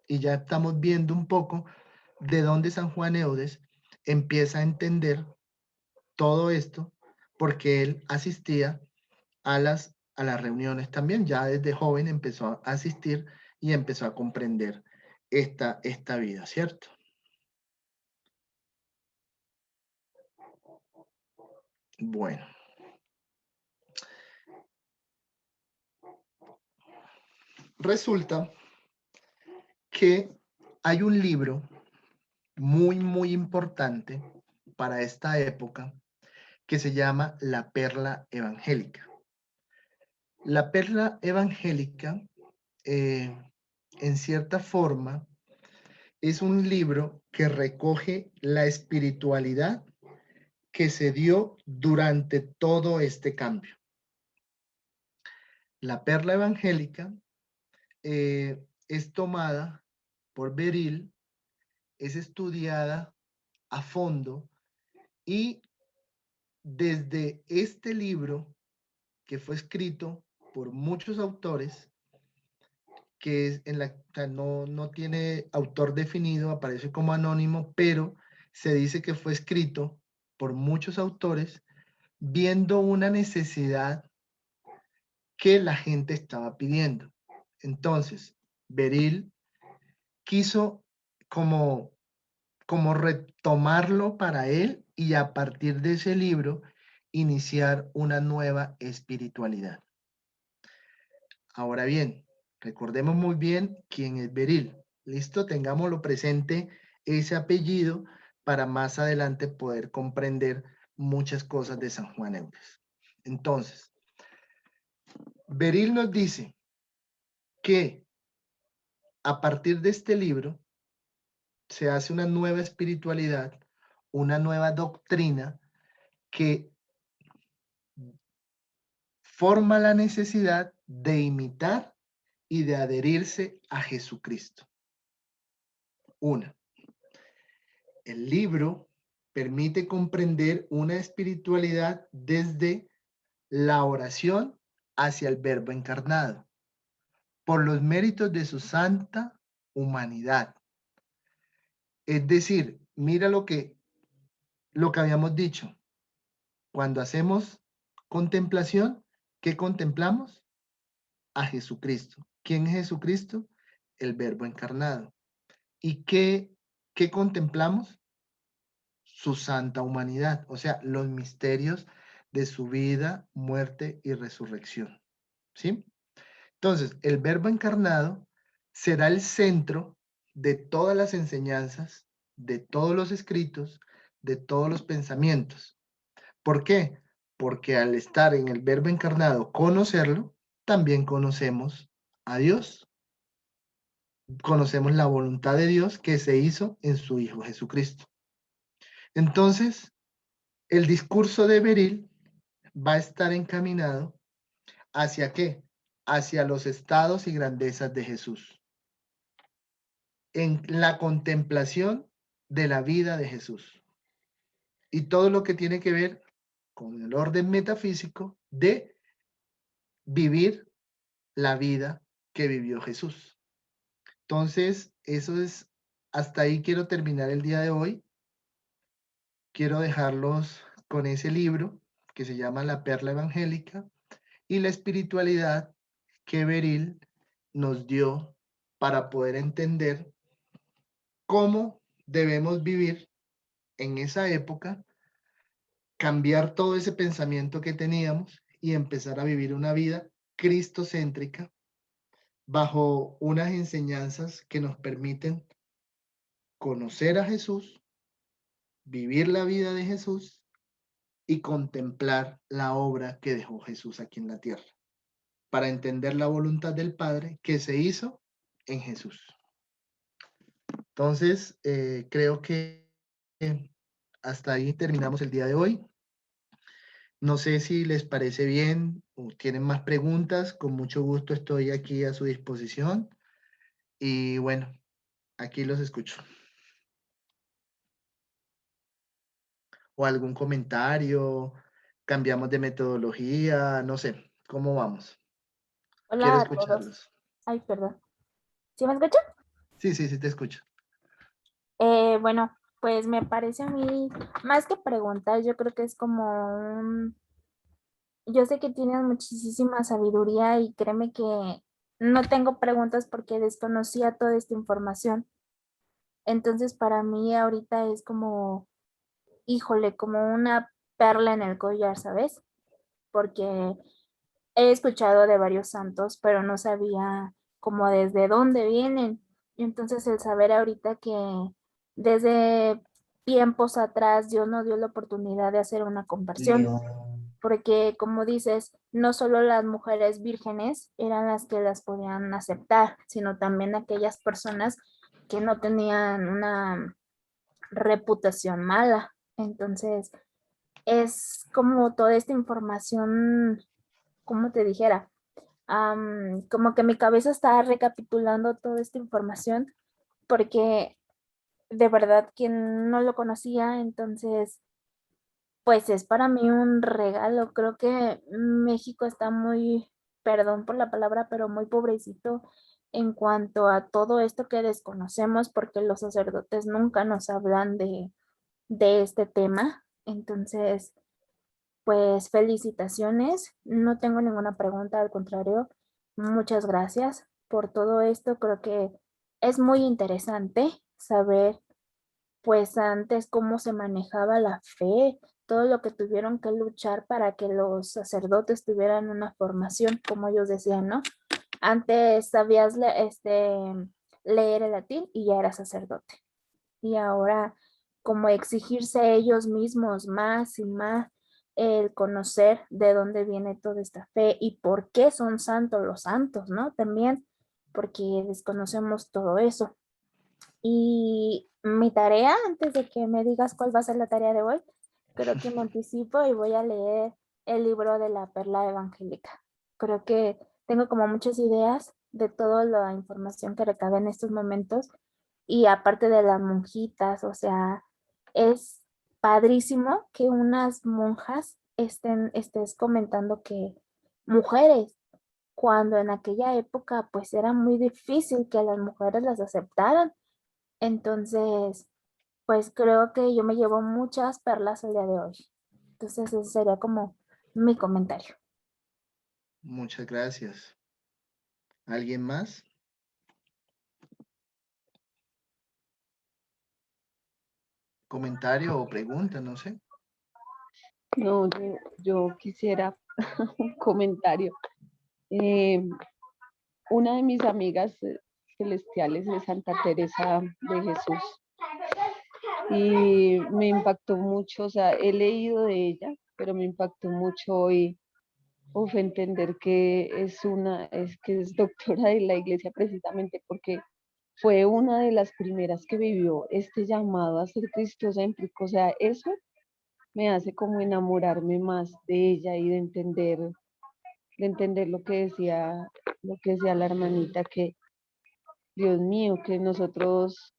y ya estamos viendo un poco de dónde San Juan Eudes empieza a entender todo esto, porque él asistía a las reuniones también, ya desde joven empezó a asistir y empezó a comprender esta vida, ¿cierto? Bueno. Resulta que hay un libro muy importante para esta época que se llama La Perla Evangélica. La Perla Evangélica, en cierta forma, es un libro que recoge la espiritualidad que se dio durante todo este cambio. La Perla Evangélica es tomada por Beril, es estudiada a fondo y desde este libro que fue escrito por muchos autores, que es o sea, no tiene autor definido, aparece como anónimo, pero se dice que fue escrito por muchos autores viendo una necesidad que la gente estaba pidiendo. Entonces, Beril quiso como, como retomarlo para él y a partir de ese libro iniciar una nueva espiritualidad. Ahora bien, recordemos muy bien quién es Beril. Listo, tengámoslo presente ese apellido para más adelante poder comprender muchas cosas de San Juan Eudes. Entonces, Beril nos dice que a partir de este libro se hace una nueva espiritualidad, una nueva doctrina que forma la necesidad de imitar y de adherirse a Jesucristo. Una, el libro permite comprender una espiritualidad desde la oración hacia el Verbo encarnado, por los méritos de su santa humanidad. Es decir, mira lo que habíamos dicho. Cuando hacemos contemplación, ¿qué contemplamos? A Jesucristo. ¿Quién es Jesucristo? El Verbo encarnado. ¿Y qué contemplamos? Su santa humanidad, o sea, los misterios de su vida, muerte y resurrección. ¿Sí? Entonces, el Verbo encarnado será el centro de todas las enseñanzas, de todos los escritos, de todos los pensamientos. ¿Por qué? Porque al estar en el Verbo encarnado, conocerlo, también conocemos a Dios. Conocemos la voluntad de Dios que se hizo en su Hijo Jesucristo. Entonces, el discurso de Beril va a estar encaminado ¿hacia qué? Hacia los estados y grandezas de Jesús. En la contemplación de la vida de Jesús. Y todo lo que tiene que ver con el orden metafísico de vivir la vida que vivió Jesús. Entonces, eso es, hasta ahí quiero terminar el día de hoy. Quiero dejarlos con ese libro que se llama La Perla Evangélica y la espiritualidad que Beril nos dio para poder entender cómo debemos vivir en esa época, cambiar todo ese pensamiento que teníamos y empezar a vivir una vida cristocéntrica bajo unas enseñanzas que nos permiten conocer a Jesús, vivir la vida de Jesús y contemplar la obra que dejó Jesús aquí en la tierra, para entender la voluntad del Padre que se hizo en Jesús. Entonces, creo que hasta ahí terminamos el día de hoy. No sé si les parece bien o tienen más preguntas. Con mucho gusto estoy aquí a su disposición. Y bueno, aquí los escucho. O algún comentario, cambiamos de metodología, no sé, ¿cómo vamos? Quiero Hola a todos. escucharlos. Ay, perdón. ¿Sí me escuchan? Sí, sí, sí, te escucho. Bueno, pues me parece a mí, más que preguntar, yo creo que es como yo sé que tienes muchísima sabiduría y créeme que no tengo preguntas porque desconocía toda esta información. Entonces, para mí ahorita es como, híjole, como una perla en el collar, ¿sabes? Porque he escuchado de varios santos, pero no sabía como desde dónde vienen. Y entonces el saber ahorita que desde tiempos atrás Dios nos dio la oportunidad de hacer una conversión, porque como dices, no solo las mujeres vírgenes eran las que las podían aceptar, sino también aquellas personas que no tenían una reputación mala. Entonces, es como toda esta información, como te dijera, como que mi cabeza está recapitulando toda esta información porque de verdad que no lo conocía, entonces pues es para mí un regalo. Creo que México está muy, perdón por la palabra, pero muy pobrecito en cuanto a todo esto que desconocemos, porque los sacerdotes nunca nos hablan de este tema. Entonces, pues felicitaciones. No tengo ninguna pregunta, al contrario, muchas gracias por todo esto. Creo que es muy interesante saber, pues antes cómo se manejaba la fe, todo lo que tuvieron que luchar para que los sacerdotes tuvieran una formación, como ellos decían, ¿no? Antes sabías leer el latín y ya eras sacerdote. Y ahora como exigirse ellos mismos más y más el conocer de dónde viene toda esta fe y por qué son santos los santos, ¿no? También porque desconocemos todo eso. Y mi tarea, antes de que me digas cuál va a ser la tarea de hoy, creo que me anticipo y voy a leer el libro de la Perla Evangélica. Creo que tengo como muchas ideas de toda la información que recabe en estos momentos y aparte de las monjitas, o sea, es padrísimo que unas monjas estés comentando que mujeres, cuando en aquella época pues era muy difícil que las mujeres las aceptaran. Entonces, pues creo que yo me llevo muchas perlas el día de hoy. Entonces, ese sería como mi comentario. Muchas gracias. ¿Alguien más? ¿Comentario o pregunta? No sé. No, yo quisiera un comentario. Una de mis amigas celestiales es Santa Teresa de Jesús y me impactó mucho, o sea, he leído de ella, pero me impactó mucho hoy, entender que que es doctora de la iglesia precisamente porque fue una de las primeras que vivió este llamado a ser cristocéntrico, o sea, eso me hace como enamorarme más de ella y de entender lo que decía la hermanita, que Dios mío, que nosotros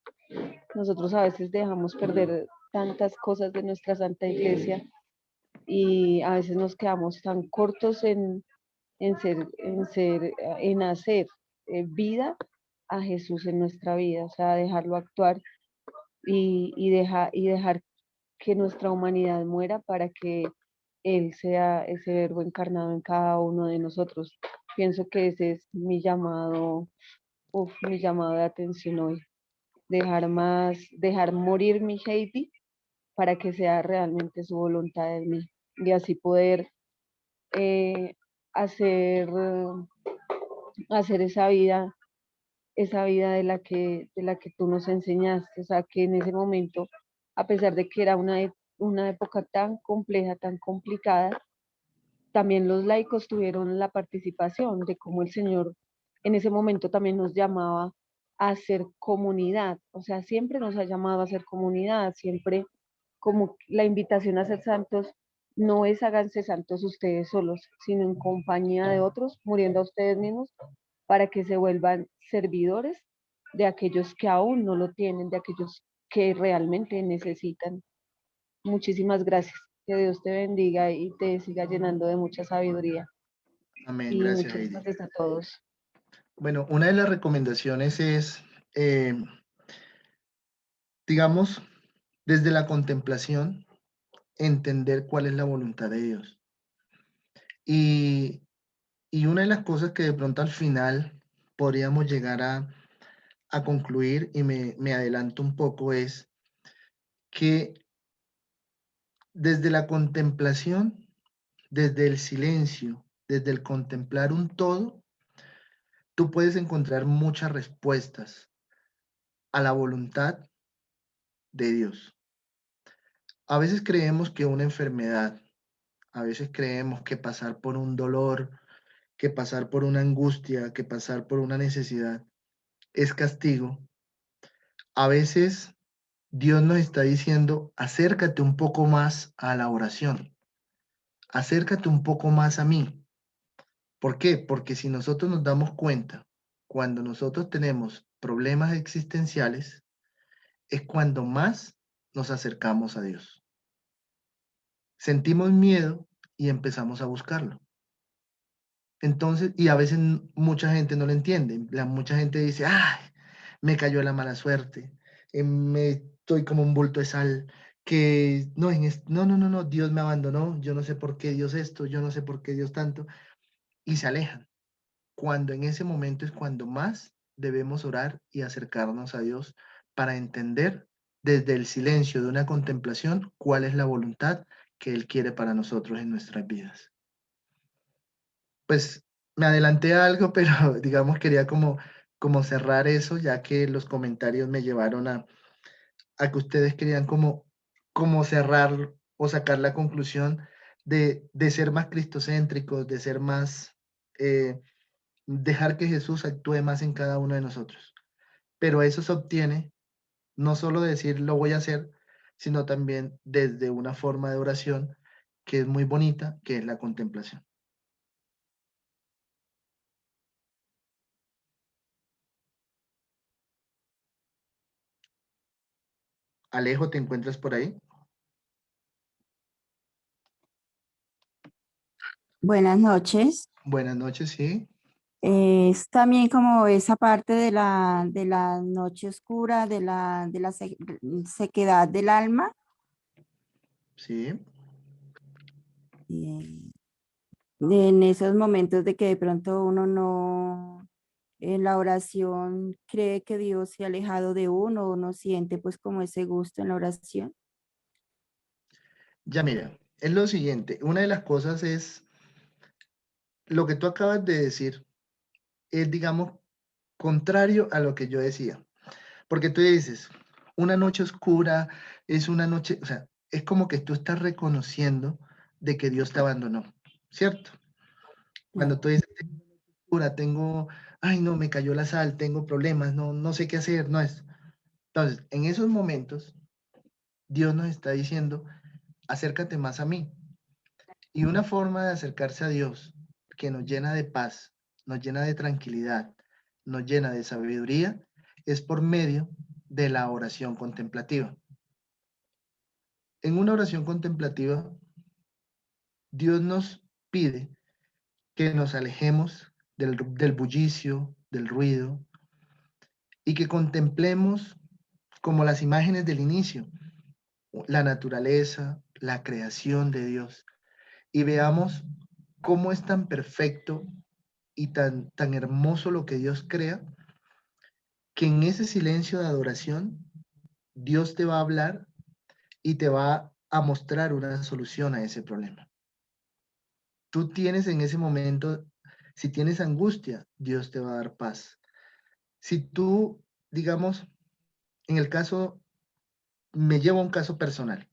a veces dejamos perder tantas cosas de nuestra Santa Iglesia y a veces nos quedamos tan cortos en hacer vida a Jesús en nuestra vida, o sea, dejarlo actuar y dejar que nuestra humanidad muera para que Él sea ese verbo encarnado en cada uno de nosotros. Pienso que ese es mi llamado de atención hoy. Dejar morir mi Heidi para que sea realmente su voluntad en mí y así poder eh, hacer, hacer esa vida de la que tú nos enseñaste, o sea, que en ese momento, a pesar de que era una época tan compleja, tan complicada, también los laicos tuvieron la participación de cómo el Señor en ese momento también nos llamaba a ser comunidad, o sea, siempre nos ha llamado a ser comunidad, siempre como la invitación a ser santos no es háganse santos ustedes solos, sino en compañía de otros, muriendo a ustedes mismos, para que se vuelvan servidores de aquellos que aún no lo tienen, de aquellos que realmente necesitan. Muchísimas gracias. Que Dios te bendiga y te siga llenando de mucha sabiduría. Amén. Y Gracias, muchas Heidi. gracias a todos. Bueno, una de las recomendaciones es, digamos, desde la contemplación, entender cuál es la voluntad de Dios. Y, y una de las cosas que de pronto al final podríamos llegar a concluir, y me adelanto un poco, es que desde la contemplación, desde el silencio, desde el contemplar un todo, tú puedes encontrar muchas respuestas a la voluntad de Dios. A veces creemos que una enfermedad, a veces creemos que pasar por un dolor, que pasar por una angustia, que pasar por una necesidad es castigo. A veces Dios nos está diciendo, acércate un poco más a la oración, acércate un poco más a mí. ¿Por qué? Porque si nosotros nos damos cuenta, cuando nosotros tenemos problemas existenciales, es cuando más nos acercamos a Dios. Sentimos miedo y empezamos a buscarlo. Entonces, y a veces mucha gente no lo entiende. Mucha gente dice, ay, me cayó la mala suerte, me estoy como un bulto de sal, que no, no, Dios me abandonó, yo no sé por qué Dios esto, yo no sé por qué Dios tanto, y se alejan. Cuando en ese momento es cuando más debemos orar y acercarnos a Dios para entender desde el silencio de una contemplación cuál es la voluntad que Él quiere para nosotros en nuestras vidas. Pues me adelanté a algo, pero digamos quería como cerrar eso, ya que los comentarios me llevaron a que ustedes querían como cerrar o sacar la conclusión de ser más cristocéntricos, de ser más, dejar que Jesús actúe más en cada uno de nosotros. Pero eso se obtiene no solo de decir lo voy a hacer, sino también desde una forma de oración que es muy bonita, que es la contemplación. Alejo, ¿te encuentras por ahí? Buenas noches. Buenas noches, sí. Es también como esa parte de la noche oscura, de la sequedad del alma. Sí. eh, en esos momentos de que de pronto uno no, en la oración cree que Dios se ha alejado de uno o no siente pues como ese gusto en la oración. Ya mira, es lo siguiente. Una de las cosas es lo que tú acabas de decir, es, digamos, contrario a lo que yo decía. Porque tú dices, una noche oscura es una noche, o sea, es como que tú estás reconociendo de que Dios te abandonó, ¿cierto? Cuando tú dices, tengo una noche oscura, tengo, ay, no, me cayó la sal, tengo problemas, no sé qué hacer, no es. Entonces, en esos momentos, Dios nos está diciendo, acércate más a mí. Y una forma de acercarse a Dios que nos llena de paz, nos llena de tranquilidad, nos llena de sabiduría, es por medio de la oración contemplativa. En una oración contemplativa, Dios nos pide que nos alejemos del bullicio, del ruido, y que contemplemos como las imágenes del inicio, la naturaleza, la creación de Dios, y veamos cómo es tan perfecto y tan hermoso lo que Dios crea, que en ese silencio de adoración, Dios te va a hablar y te va a mostrar una solución a ese problema. Tú tienes en ese momento, si tienes angustia, Dios te va a dar paz. Si tú, digamos, en el caso, me llevo a un caso personal.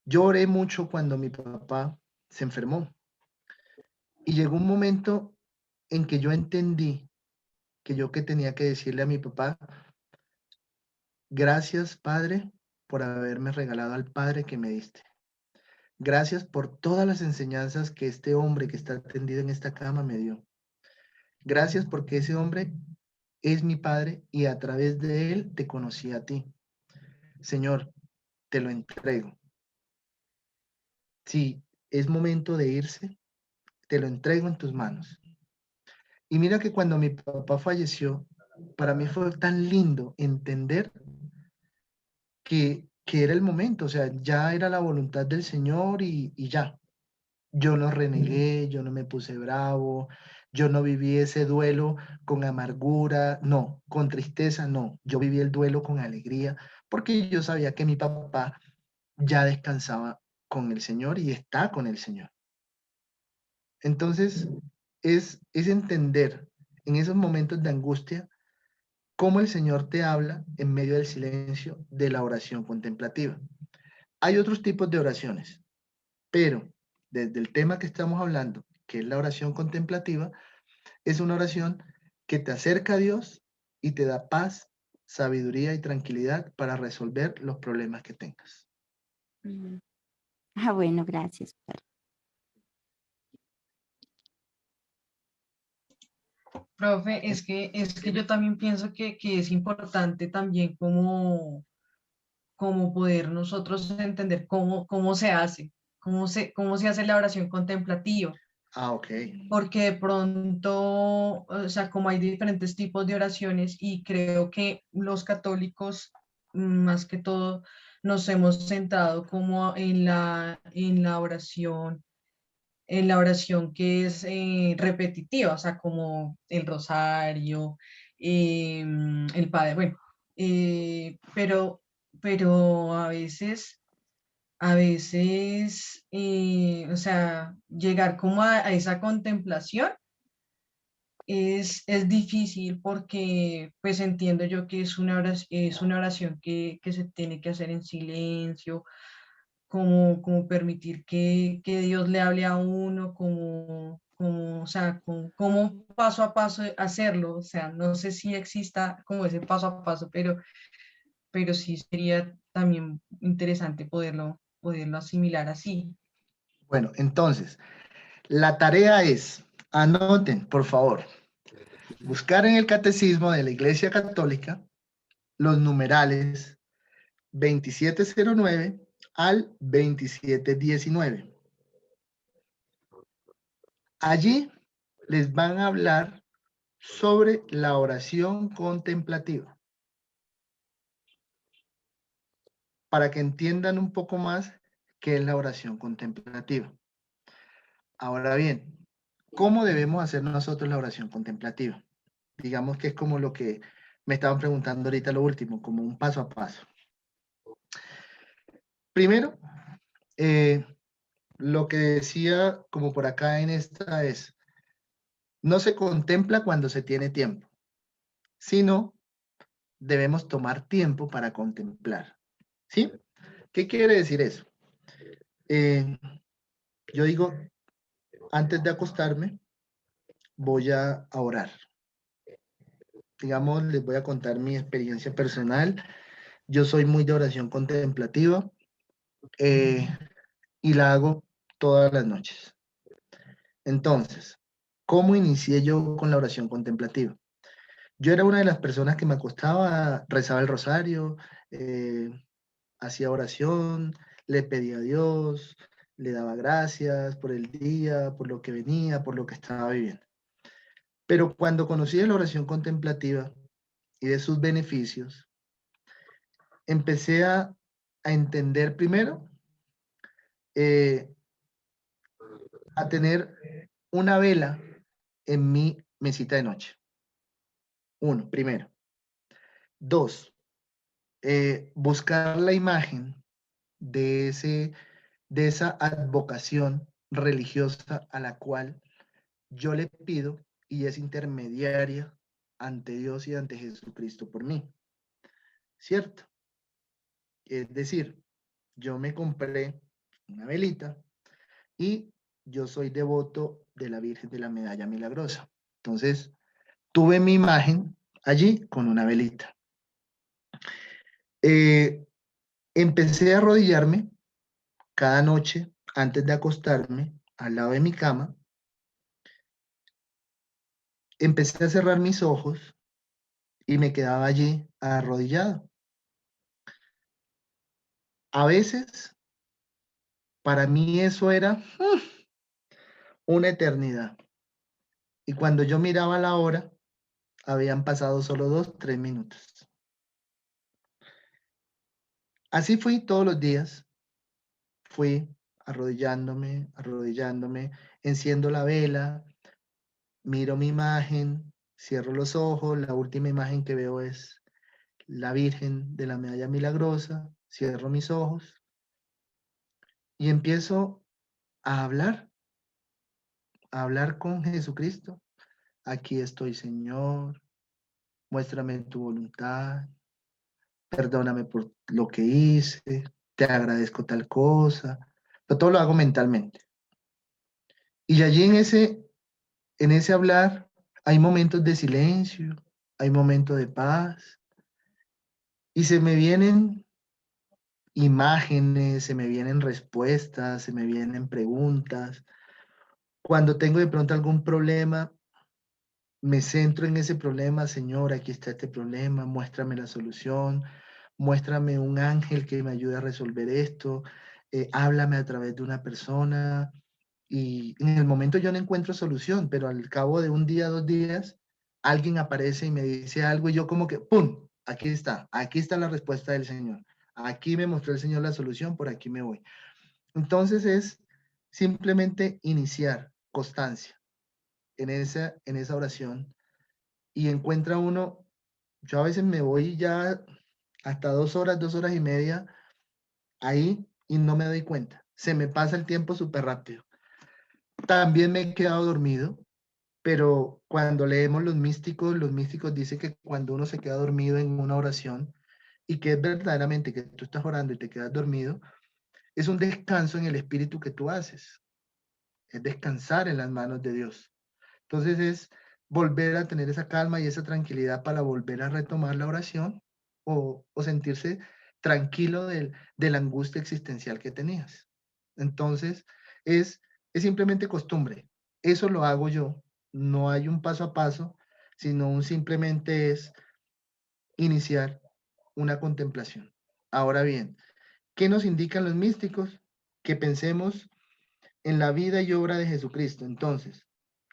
Yo oré mucho cuando mi papá se enfermó y llegó un momento en que yo entendí que tenía que decirle a mi papá, gracias, Padre, por haberme regalado al Padre que me diste. Gracias por todas las enseñanzas que este hombre que está tendido en esta cama me dio. Gracias porque ese hombre es mi Padre y a través de él te conocí a ti. Señor, te lo entrego. Si es momento de irse, te lo entrego en tus manos. Y mira que cuando mi papá falleció, para mí fue tan lindo entender que era el momento, o sea, ya era la voluntad del Señor y ya. Yo no renegué, yo no me puse bravo, yo no viví ese duelo con amargura, no, con tristeza, no. Yo viví el duelo con alegría, porque yo sabía que mi papá ya descansaba con el Señor y está con el Señor. Entonces, es entender en esos momentos de angustia cómo el Señor te habla en medio del silencio de la oración contemplativa. Hay otros tipos de oraciones, pero desde el tema que estamos hablando, que es la oración contemplativa, es una oración que te acerca a Dios y te da paz, sabiduría y tranquilidad para resolver los problemas que tengas. Mm. Ah, bueno, gracias, padre. Profe, es que yo también pienso que es importante también como poder nosotros entender cómo se hace, cómo se hace la oración contemplativa. Ah, ok. porque de pronto, o sea, como hay diferentes tipos de oraciones y creo que los católicos, más que todo, nos hemos centrado como en la oración que es repetitiva, o sea, como el rosario, el Padre, bueno, pero a veces, o sea, llegar como a esa contemplación es difícil porque pues entiendo yo que es una oración que se tiene que hacer en silencio, como permitir que Dios le hable a uno, o sea, como paso a paso hacerlo, o sea, no sé si exista como ese paso a paso, pero sí sería también interesante poderlo asimilar así. Bueno, entonces, la tarea es, anoten, por favor, buscar en el catecismo de la Iglesia Católica los numerales 2709 al 2719. Allí les van a hablar sobre la oración contemplativa, para que entiendan un poco más qué es la oración contemplativa. Ahora bien, ¿cómo debemos hacer nosotros la oración contemplativa? Digamos que es como lo que me estaban preguntando ahorita lo último, como un paso a paso. Primero, lo que decía como por acá en esta es, no se contempla cuando se tiene tiempo, sino debemos tomar tiempo para contemplar. ¿Sí? ¿Qué quiere decir eso? Yo digo, antes de acostarme, voy a orar. Digamos, les voy a contar mi experiencia personal. Yo soy muy de oración contemplativa y la hago todas las noches. Entonces, ¿cómo inicié yo con la oración contemplativa? Yo era una de las personas que me acostaba, rezaba el rosario, hacía oración, le pedía a Dios, le daba gracias por el día, por lo que venía, por lo que estaba viviendo. Pero cuando conocí de la oración contemplativa y de sus beneficios, empecé a entender primero, a tener una vela en mi mesita de noche. Uno, primero. Dos, buscar la imagen de esa advocación religiosa a la cual yo le pido y es intermediaria ante Dios y ante Jesucristo por mí. ¿Cierto? Es decir, yo me compré una velita y yo soy devoto de la Virgen de la Medalla Milagrosa. Entonces, tuve mi imagen allí con una velita. Empecé a arrodillarme cada noche antes de acostarme al lado de mi cama. Empecé a cerrar mis ojos y me quedaba allí arrodillado. A veces, para mí eso era una eternidad. Y cuando yo miraba la hora, habían pasado solo 2, 3 minutos. Así fui todos los días. Fui arrodillándome, enciendo la vela, miro mi imagen, cierro los ojos, la última imagen que veo es la Virgen de la Medalla Milagrosa, cierro mis ojos y empiezo a hablar con Jesucristo. Aquí estoy, Señor, muéstrame tu voluntad, perdóname por lo que hice, te agradezco tal cosa, pero todo lo hago mentalmente. Y allí en ese hablar hay momentos de silencio, hay momentos de paz, y se me vienen imágenes, se me vienen respuestas, se me vienen preguntas. Cuando tengo de pronto algún problema, me centro en ese problema, Señor, aquí está este problema, muéstrame la solución, muéstrame un ángel que me ayude a resolver esto, háblame a través de una persona, y en el momento yo no encuentro solución, pero al cabo de un día, 2 días, alguien aparece y me dice algo y yo como que, ¡pum! Aquí está la respuesta del Señor. Aquí me mostró el Señor la solución, por aquí me voy. Entonces es simplemente iniciar constancia en esa oración y encuentra uno, yo a veces me voy ya hasta 2 horas, 2 horas y media ahí y no me doy cuenta. Se me pasa el tiempo súper rápido. También me he quedado dormido, pero cuando leemos los místicos dicen que cuando uno se queda dormido en una oración y que es verdaderamente que tú estás orando y te quedas dormido, es un descanso en el espíritu que tú haces. Es descansar en las manos de Dios. Entonces es volver a tener esa calma y esa tranquilidad para volver a retomar la oración o sentirse tranquilo de la angustia existencial que tenías. Entonces es simplemente costumbre. Eso lo hago yo. No hay un paso a paso, sino simplemente es iniciar una contemplación. Ahora bien, ¿qué nos indican los místicos? Que pensemos en la vida y obra de Jesucristo. Entonces,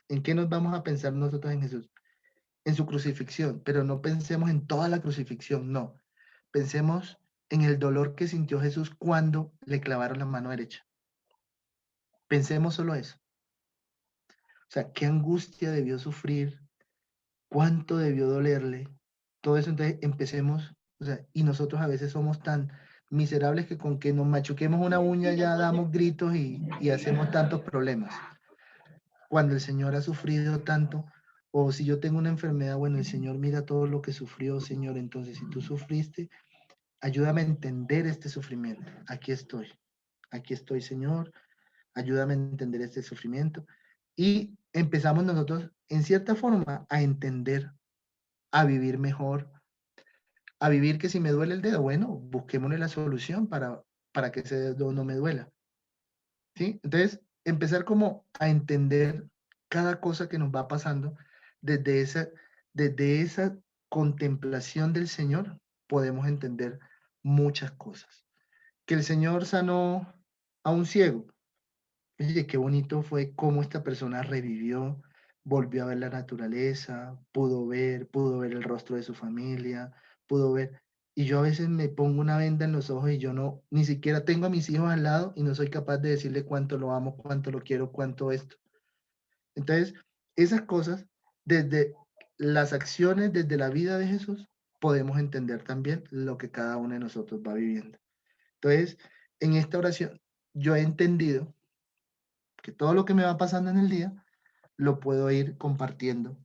¿en qué nos vamos a pensar nosotros en Jesús? En su crucifixión, pero no pensemos en toda la crucifixión, no. Pensemos en el dolor que sintió Jesús cuando le clavaron la mano derecha. Pensemos solo eso. O sea, qué angustia debió sufrir, cuánto debió dolerle, todo eso. Entonces empecemos, o sea, y nosotros a veces somos tan miserables que con que nos machuquemos una uña ya damos gritos y hacemos tantos problemas. Cuando el Señor ha sufrido tanto, o si yo tengo una enfermedad, bueno, el Señor mira todo lo que sufrió, Señor, entonces si tú sufriste, ayúdame a entender este sufrimiento. Aquí estoy, Señor, ayúdame a entender este sufrimiento. Y empezamos nosotros, en cierta forma, a entender, a vivir mejor, a vivir que si me duele el dedo, bueno, busquémosle la solución para que ese dedo no me duela. ¿Sí? Entonces, empezar como a entender cada cosa que nos va pasando desde esa contemplación del Señor, podemos entender muchas cosas. Que el Señor sanó a un ciego. Oye, qué bonito fue cómo esta persona revivió, volvió a ver la naturaleza, pudo ver el rostro de su familia, pudo ver. Y yo a veces me pongo una venda en los ojos y yo no, ni siquiera tengo a mis hijos al lado y no soy capaz de decirle cuánto lo amo, cuánto lo quiero, cuánto esto. Entonces, esas cosas, desde las acciones, desde la vida de Jesús, podemos entender también lo que cada uno de nosotros va viviendo. Entonces, en esta oración, yo he entendido que todo lo que me va pasando en el día lo puedo ir compartiendo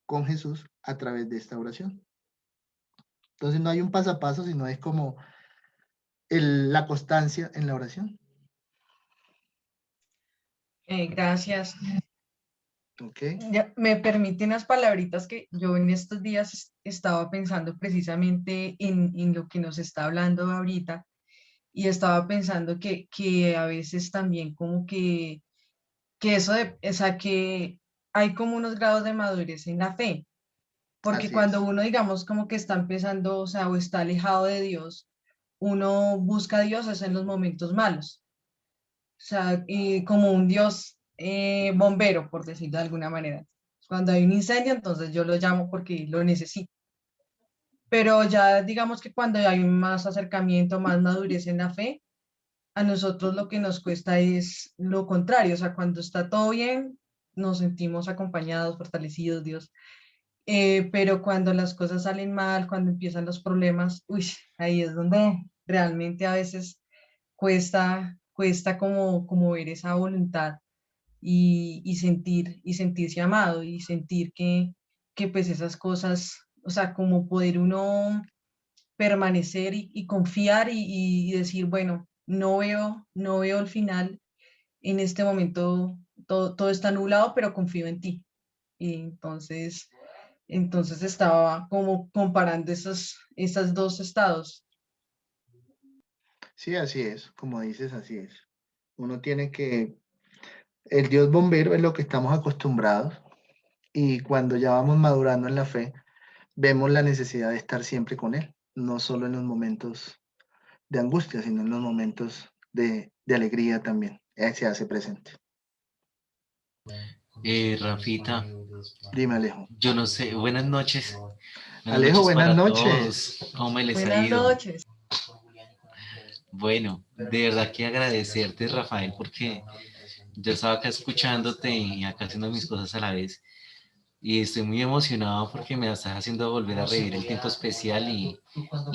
con Jesús a través de esta oración. Entonces no hay un paso a paso, sino es como la constancia en la oración. Gracias. ¿Ok? Ya, me permite unas palabritas que yo en estos días estaba pensando precisamente en lo que nos está hablando ahorita y estaba pensando que a veces también como que eso de, o sea, que hay como unos grados de madurez en la fe, porque Así cuando es. uno, digamos, como que está empezando, o sea, o está alejado de Dios, uno busca a Dios es en los momentos malos, o sea, y como un Dios bombero, por decirlo de alguna manera. Cuando hay un incendio, entonces yo lo llamo porque lo necesito. Pero ya digamos que cuando hay más acercamiento, más madurez en la fe, a nosotros lo que nos cuesta es lo contrario, o sea, cuando está todo bien, nos sentimos acompañados, fortalecidos, Dios. Pero cuando las cosas salen mal, cuando empiezan los problemas, uy, ahí es donde realmente a veces cuesta como ver esa voluntad y sentirse amado y sentir que pues esas cosas, o sea, como poder uno permanecer y confiar y decir, bueno, no veo el final, en este momento todo está nublado, pero confío en ti. Y entonces estaba como comparando esos dos estados. Sí, así es. Como dices, así es. Uno tiene que, el Dios bombero es lo que estamos acostumbrados y cuando ya vamos madurando en la fe, vemos la necesidad de estar siempre con Él, no solo en los momentos de angustia, sino en los momentos de alegría también. Él se hace presente. Rafita, Dime, Alejo. yo no sé, buenas noches. Alejo, buenas para noches. todos. ¿Cómo les ha Buenas ido? noches. Bueno, de verdad que agradecerte, Rafael, porque yo estaba acá escuchándote y acá haciendo mis cosas a la vez. Y estoy muy emocionado porque me estás haciendo volver a revivir el tiempo especial y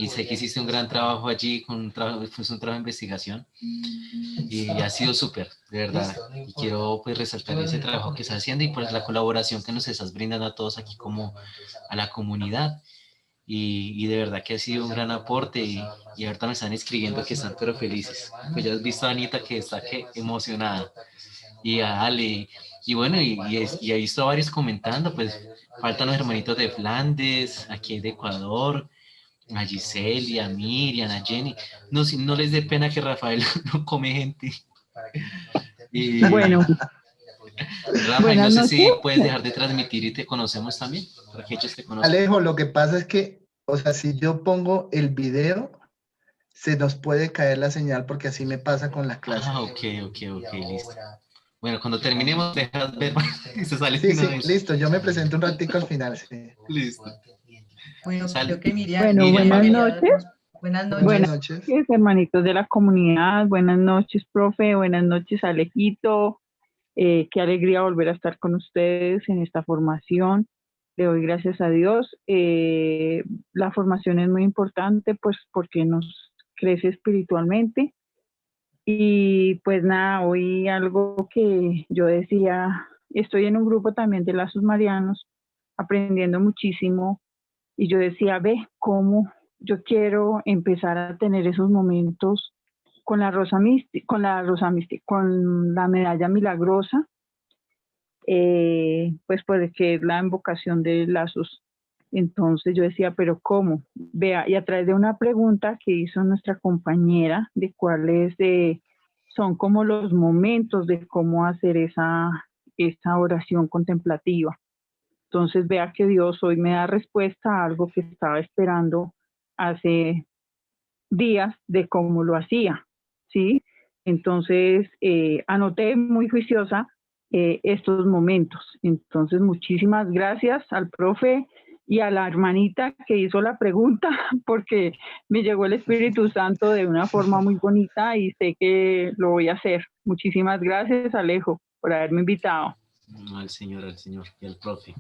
sé que hiciste un gran trabajo allí, fue un trabajo de investigación y ha sido súper, de verdad. Y quiero pues resaltar ese trabajo que estás haciendo y pues la colaboración que nos estás brindando a todos aquí como a la comunidad. Y de verdad que ha sido un gran aporte y ahorita me están escribiendo que están pero felices. Pues ya has visto a Anita que está que emocionada y a Ale y bueno, y he visto a varios comentando, pues faltan los hermanitos de Flandes, aquí de Ecuador, a Giselle, a Miriam, a Jenny. No, si no les dé pena que Rafael no come gente. Y Bueno, Rafael, no buenas sé noches. si puedes dejar de transmitir y te conocemos también, para que ellos te conozcan. Alejo, lo que pasa es que, o sea, si yo pongo el video, se nos puede caer la señal porque así me pasa con las clases. Ah, ok, listo. Bueno, cuando terminemos, dejas ver y se sale Sí, una sí, vez. listo. Yo me presento un ratico al final. Sí. Listo. Bueno, Sale. creo que Miriam, Bueno, Miriam, buenas Miriam. noches. Buenas Buenas noches. noches. Hermanitos de la comunidad, buenas noches, profe, buenas noches, Alejito. Qué alegría volver a estar con ustedes en esta formación. Le doy gracias a Dios. La formación es muy importante, pues, porque nos crece espiritualmente. Y pues nada, hoy algo que yo decía, estoy en un grupo también de lazos marianos, aprendiendo muchísimo. Y yo decía, ve, cómo yo quiero empezar a tener esos momentos con la rosa mística, con la medalla milagrosa, pues que es la invocación de lazos. Entonces yo decía, pero ¿cómo? Vea, y a través de una pregunta que hizo nuestra compañera de cuáles son como los momentos de cómo hacer esa oración contemplativa. Entonces vea que Dios hoy me da respuesta a algo que estaba esperando hace días de cómo lo hacía, ¿sí? Entonces anoté muy juiciosa estos momentos. Entonces muchísimas gracias al profe y a la hermanita que hizo la pregunta, porque me llegó el Espíritu Santo de una forma muy bonita y sé que lo voy a hacer. Muchísimas gracias, Alejo, por haberme invitado. Al señor y al profe.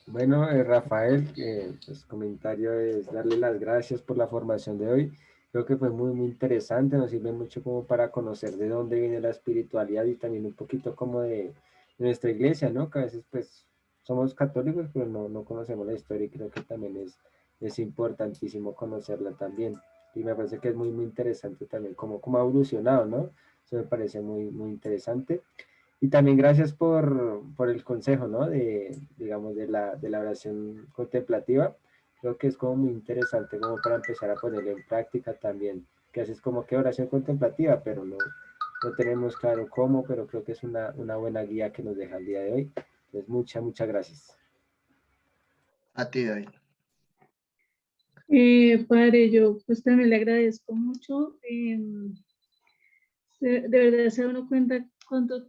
Bueno, Rafael, pues comentario es darle las gracias por la formación de hoy. Creo que fue muy interesante, nos sirve mucho como para conocer de dónde viene la espiritualidad y también un poquito como de nuestra iglesia, ¿no? Que a veces pues somos católicos, pero no conocemos la historia y creo que también es importantísimo conocerla también. Y me parece que es muy interesante también cómo ha evolucionado, ¿no? Eso me parece muy interesante. Y también gracias por el consejo, ¿no? Digamos, de la oración contemplativa. Creo que es como muy interesante como para empezar a ponerlo en práctica también. Que haces como que oración contemplativa, pero no tenemos claro cómo, pero creo que es una buena guía que nos deja el día de hoy. Entonces, muchas gracias. A ti, David. Padre, yo pues también le agradezco mucho. De verdad se da uno cuenta cuánto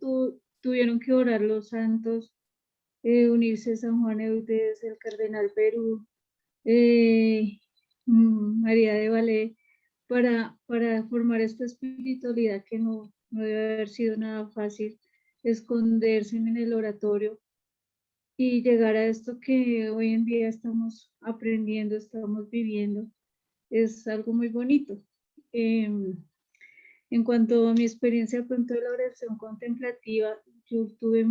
tuvieron que orar los santos, unirse San Juan Eudes, el Cardenal Perú, María de Valé, para formar esta espiritualidad que no debe haber sido nada fácil, esconderse en el oratorio y llegar a esto que hoy en día estamos aprendiendo, estamos viviendo, es algo muy bonito. En cuanto a mi experiencia con toda la oración contemplativa, yo tuve,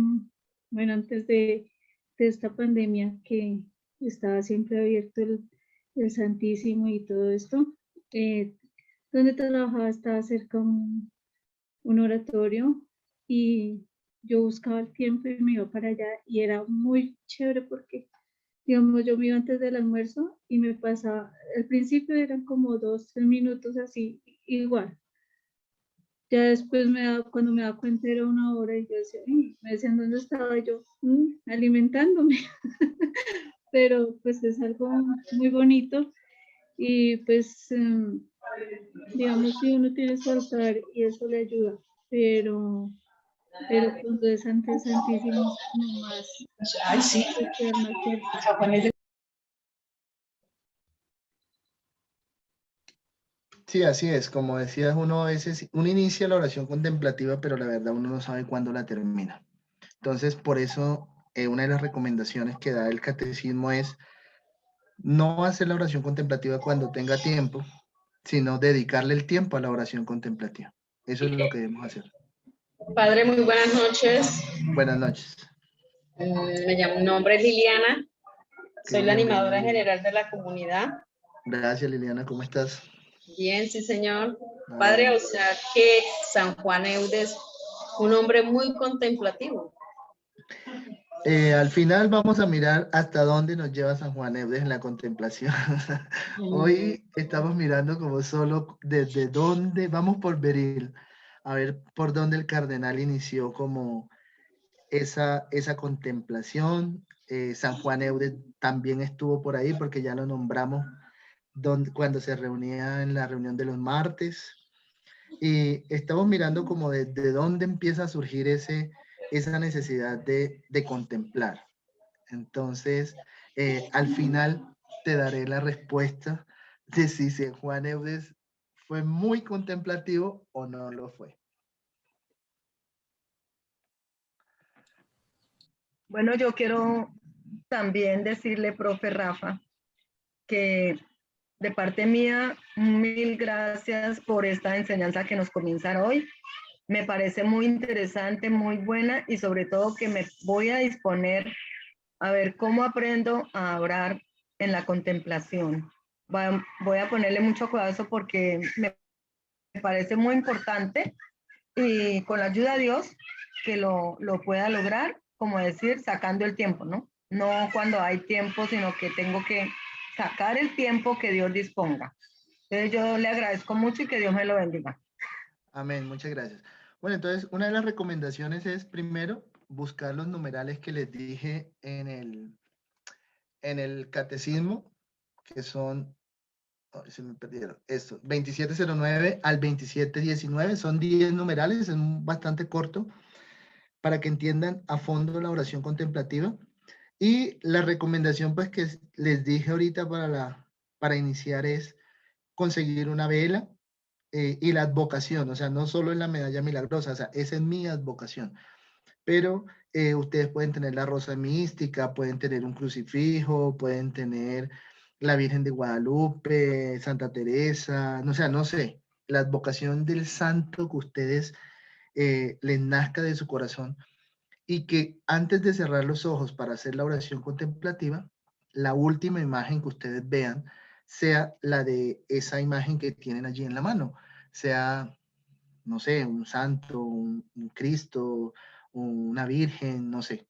bueno, antes de esta pandemia, que estaba siempre abierto el Santísimo y todo esto, donde trabajaba estaba cerca un oratorio y yo buscaba el tiempo y me iba para allá y era muy chévere porque, digamos, yo me iba antes del almuerzo y me pasaba, al principio eran como 2-3 minutos así, igual. Ya después cuando me daba cuenta era 1 hora y yo decía, me decían dónde estaba yo, alimentándome. Pero pues es algo muy bonito y pues Digamos, si uno tiene su altar y eso le ayuda, pero cuando es ante el Santísimo es como más, Ay, sí. puede quedar más fuerte. Sí, así es. Como decías, uno a veces, uno inicia la oración contemplativa, pero la verdad uno no sabe cuándo la termina. Entonces, por eso, una de las recomendaciones que da el catecismo es no hacer la oración contemplativa cuando tenga tiempo, sino dedicarle el tiempo a la oración contemplativa. Eso es lo que debemos hacer. Padre, muy buenas noches. Buenas noches. Mi nombre es Liliana. Qué Soy la bien, animadora bienvenida. general de la comunidad. Gracias, Liliana. ¿Cómo estás? Bien, sí, señor. Ah, Padre, bueno. o sea que San Juan Eudes, un hombre muy contemplativo. Al final vamos a mirar hasta dónde nos lleva San Juan Eudes en la contemplación. Hoy estamos mirando como solo desde dónde, vamos por Beril, a ver por dónde el cardenal inició como esa contemplación. San Juan Eudes también estuvo por ahí porque ya lo nombramos cuando se reunía en la reunión de los martes. Y estamos mirando como desde dónde empieza a surgir esa necesidad de contemplar. Entonces, al final te daré la respuesta de si San Juan Eudes fue muy contemplativo o no lo fue. Bueno, yo quiero también decirle, profe Rafa, que de parte mía, mil gracias por esta enseñanza que nos comienza hoy. Me parece muy interesante, muy buena y sobre todo que me voy a disponer a ver cómo aprendo a orar en la contemplación. Voy a ponerle mucho cuidado porque me parece muy importante y con la ayuda de Dios que lo pueda lograr, como decir, sacando el tiempo, ¿no? No cuando hay tiempo, sino que tengo que sacar el tiempo que Dios disponga. Entonces yo le agradezco mucho y que Dios me lo bendiga. Amén, muchas gracias. Bueno, entonces una de las recomendaciones es primero buscar los numerales que les dije en el catecismo, que son, ay, se me perdieron, esto, 2709 al 2719, son 10 numerales, es bastante corto, para que entiendan a fondo la oración contemplativa. Y la recomendación pues que les dije ahorita para iniciar es conseguir una vela y la advocación, o sea, no solo en la medalla milagrosa, o sea, esa es mi advocación, pero ustedes pueden tener la rosa mística, pueden tener un crucifijo, pueden tener la Virgen de Guadalupe, Santa Teresa, no, o sea, no sé, la advocación del santo que ustedes les nazca de su corazón y que antes de cerrar los ojos para hacer la oración contemplativa, la última imagen que ustedes vean sea la de esa imagen que tienen allí en la mano, sea, no sé, un santo, un Cristo, una virgen, no sé.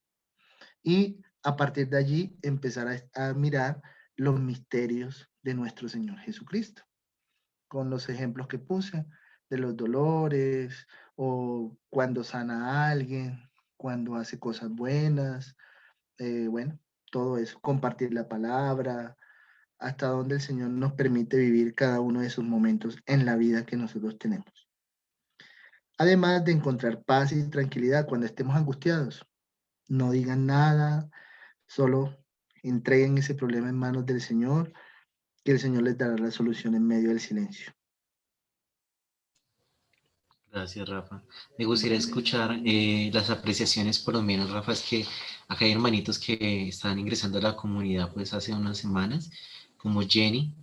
Y a partir de allí empezar a mirar los misterios de nuestro Señor Jesucristo, con los ejemplos que puse de los dolores o cuando sana a alguien, cuando hace cosas buenas, bueno, todo eso, compartir la palabra, hasta donde el Señor nos permite vivir cada uno de esos momentos en la vida que nosotros tenemos. Además de encontrar paz y tranquilidad cuando estemos angustiados. No digan nada, solo entreguen ese problema en manos del Señor, que el Señor les dará la solución en medio del silencio. Gracias, Rafa. Me gustaría escuchar las apreciaciones, por lo menos, Rafa, es que acá hay hermanitos que están ingresando a la comunidad pues hace unas semanas, como Jenny,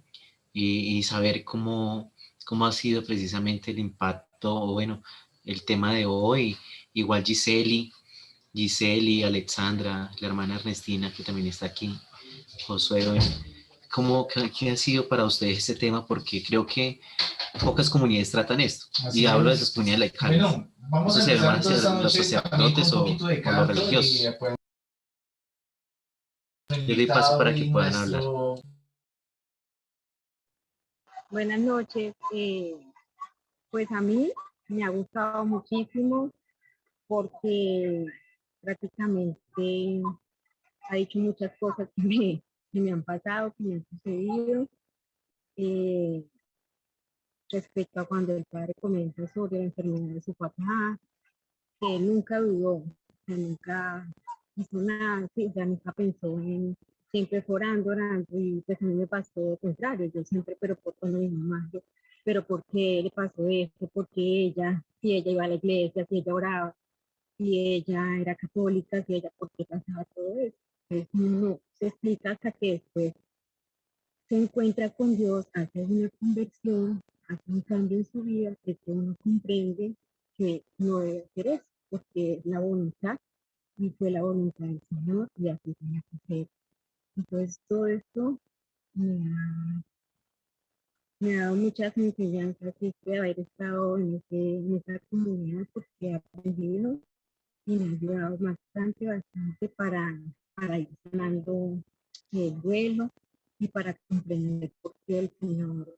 y saber cómo ha sido precisamente el impacto, o bueno, el tema de hoy, igual Giseli, Alexandra, la hermana Ernestina, que también está aquí, Josué, bueno, ¿qué ha sido para ustedes este tema? Porque creo que pocas comunidades tratan esto. Así y hablo de es. esas comunidades laicales. Bueno, vamos Eso a se empezar llama entonces esta los noche también con sacerdotes un poquito de o los canto y religiosos. podemos Les doy paso para que y puedan hablar. Buenas noches. Pues a mí me ha gustado muchísimo porque prácticamente ha dicho muchas cosas que me han pasado, que me han sucedido. respecto a cuando el padre comenta sobre la enfermedad de su papá, que él nunca dudó, que nunca hizo nada, sí, o sea, nunca pensó en, siempre fue orando, orando, y pues a mí me pasó lo contrario, yo siempre, pero por cuando mi mamá, yo, pero ¿por qué le pasó esto? ¿Por qué ella, si ella iba a la iglesia, si ella oraba, si ella era católica, si ella, ¿por qué pasaba todo eso? Entonces no se explica hasta que después se encuentra con Dios, hace una conversión, hace un cambio en su vida, que uno comprende que no debe hacer eso, porque es la voluntad, y fue la voluntad del Señor, y así tenía que ser. Entonces todo esto me ha dado muchas enseñanzas de haber estado en esa comunidad, porque he aprendido y me ha ayudado bastante, bastante para ir sanando el duelo y para comprender por qué el Señor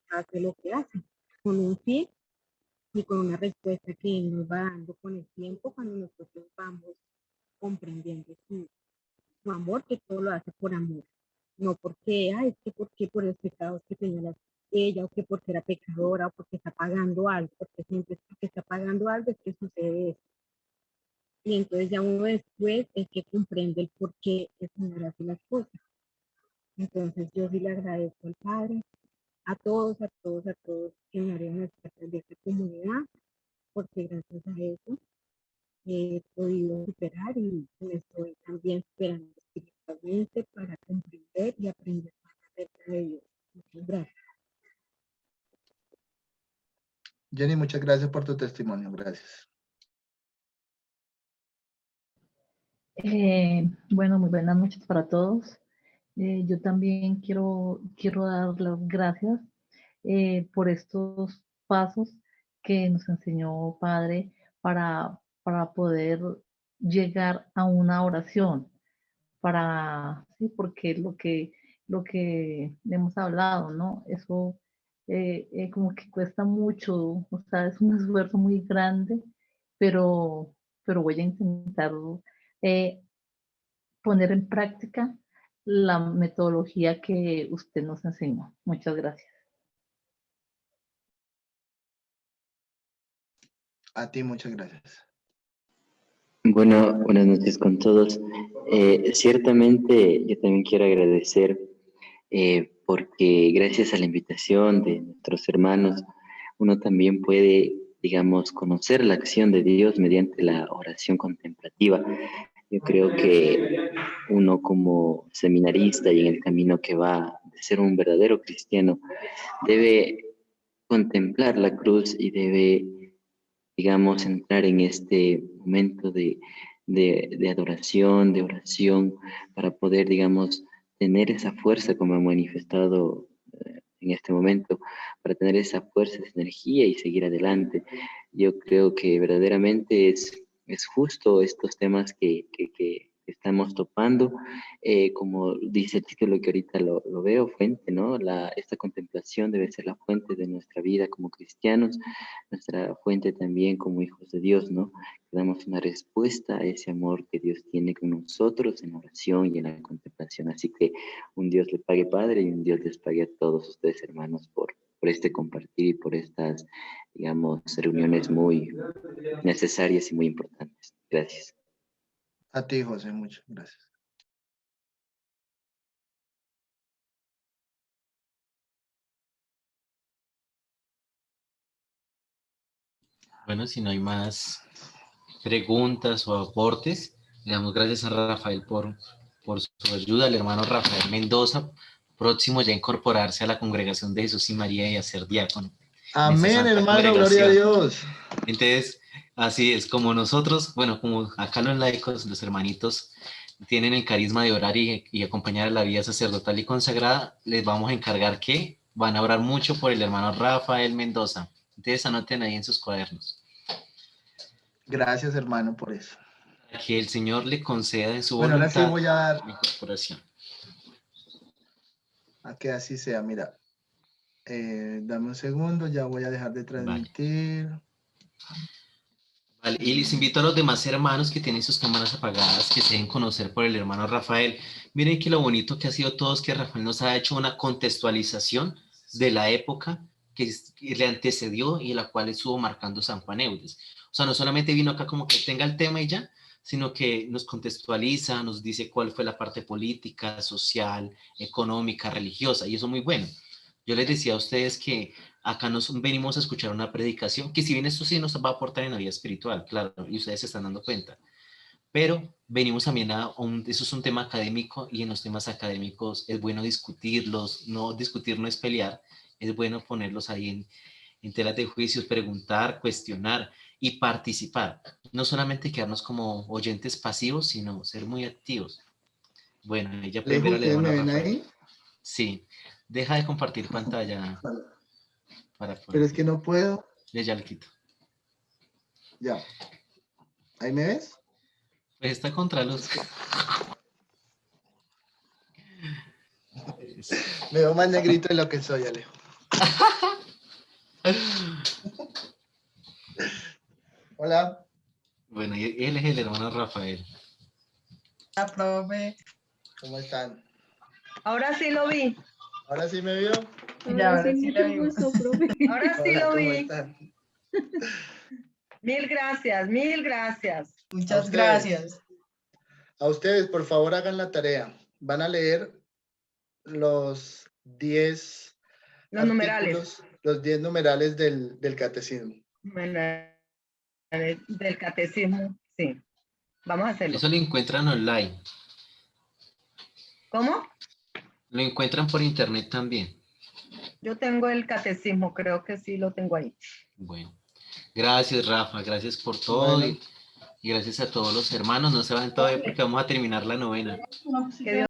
hace lo que hace, con un fin y con una respuesta que nos va dando con el tiempo cuando nosotros vamos comprendiendo su amor, que todo lo hace por amor, no porque, es que porque por los pecados que tenía ella, o que porque era pecadora, o porque está pagando algo, porque siempre es porque está pagando algo es que sucede eso. Y entonces ya uno después es que comprende el por qué el Señor hace las cosas. Entonces yo sí le agradezco al Padre, a todos, a todos, a todos que me abrieron las puertas de esta comunidad, porque gracias a eso he podido superar y me estoy también superando espiritualmente para comprender y aprender más acerca de Dios. Muchas gracias. Jenny, muchas gracias por tu testimonio. Gracias. Bueno, muy buenas noches para todos. Yo también quiero dar las gracias por estos pasos que nos enseñó Padre para poder llegar a una oración, sí, porque lo que hemos hablado, ¿no? Eso como que cuesta mucho, o sea, es un esfuerzo muy grande, pero voy a intentar eh, poner en práctica la metodología que usted nos enseñó. Muchas gracias. A ti, muchas gracias. Bueno, buenas noches con todos. Ciertamente yo también quiero agradecer porque gracias a la invitación de nuestros hermanos, uno también puede, digamos, conocer la acción de Dios mediante la oración contemplativa. Yo creo que uno como seminarista y en el camino que va de ser un verdadero cristiano debe contemplar la cruz y debe, digamos, entrar en este momento de adoración, de oración, para poder, digamos, tener esa fuerza como ha manifestado en este momento, para tener esa fuerza, esa energía y seguir adelante. Yo creo que verdaderamente es justo estos temas que estamos topando, como dice el título que ahorita lo veo, fuente, ¿no? Esta contemplación debe ser la fuente de nuestra vida como cristianos, nuestra fuente también como hijos de Dios, ¿no? Que damos una respuesta a ese amor que Dios tiene con nosotros en oración y en la contemplación. Así que un Dios le pague, Padre, y un Dios les pague a todos ustedes, hermanos, por este compartir y por estas, digamos, reuniones muy necesarias y muy importantes. Gracias. A ti, José, muchas gracias. Bueno, si no hay más preguntas o aportes, le damos gracias a Rafael por su ayuda, al hermano Rafael Mendoza, próximo ya a incorporarse a la congregación de Jesús y María y a ser diácono. Amén, hermano, gloria a Dios. Entonces, así es, como nosotros, bueno, como acá los laicos, los hermanitos, tienen el carisma de orar y acompañar a la vida sacerdotal y consagrada, les vamos a encargar que van a orar mucho por el hermano Rafael Mendoza. Entonces, anoten ahí en sus cuadernos. Gracias, hermano, por eso. Que el Señor le conceda en su voluntad. Bueno, ahora sí voy a dar la incorporación. A que así sea, mira. Dame un segundo, ya voy a dejar de transmitir. Vale, y les invito a los demás hermanos que tienen sus cámaras apagadas, que se den conocer por el hermano Rafael. Miren que lo bonito que ha sido todo es que Rafael nos ha hecho una contextualización de la época que le antecedió y la cual estuvo marcando San Juan Eudes. O sea, no solamente vino acá como que tenga el tema y ya, sino que nos contextualiza, nos dice cuál fue la parte política, social, económica, religiosa, y eso es muy bueno. Yo les decía a ustedes que acá nos venimos a escuchar una predicación, que si bien esto sí nos va a aportar en la vida espiritual, claro, y ustedes se están dando cuenta, pero venimos también eso es un tema académico, y en los temas académicos es bueno discutirlos, no discutir no es pelear, es bueno ponerlos ahí en telas de juicios, preguntar, cuestionar y participar. No solamente quedarnos como oyentes pasivos, sino ser muy activos. Bueno, ella primero le da una Rafael. ¿Ahí? Sí. Deja de compartir pantalla. Pero es que no puedo. Ya lo quito. Ya. ¿Ahí me ves? Pues está contra los... Me veo más negrito de lo que soy, Alejo. Hola. Bueno, él es el hermano Rafael. Hola, profe. ¿Cómo están? Ahora sí lo vi. ¿Ahora sí me vio? Ahora sí, mucho gusto, profe. Ahora sí Hola, lo ¿cómo vi. están? Mil gracias, mil gracias. Muchas gracias. A ustedes, por favor, hagan la tarea. Van a leer los 10 numerales. Los 10 numerales del catecismo. Bueno, del catecismo, sí. Vamos a hacerlo. Eso lo encuentran online. ¿Cómo? Lo encuentran por internet también. Yo tengo el catecismo, creo que sí lo tengo ahí. Bueno, gracias Rafa, gracias por todo, bueno. y gracias a todos los hermanos. No se van todavía porque vamos a terminar la novena. Que Dios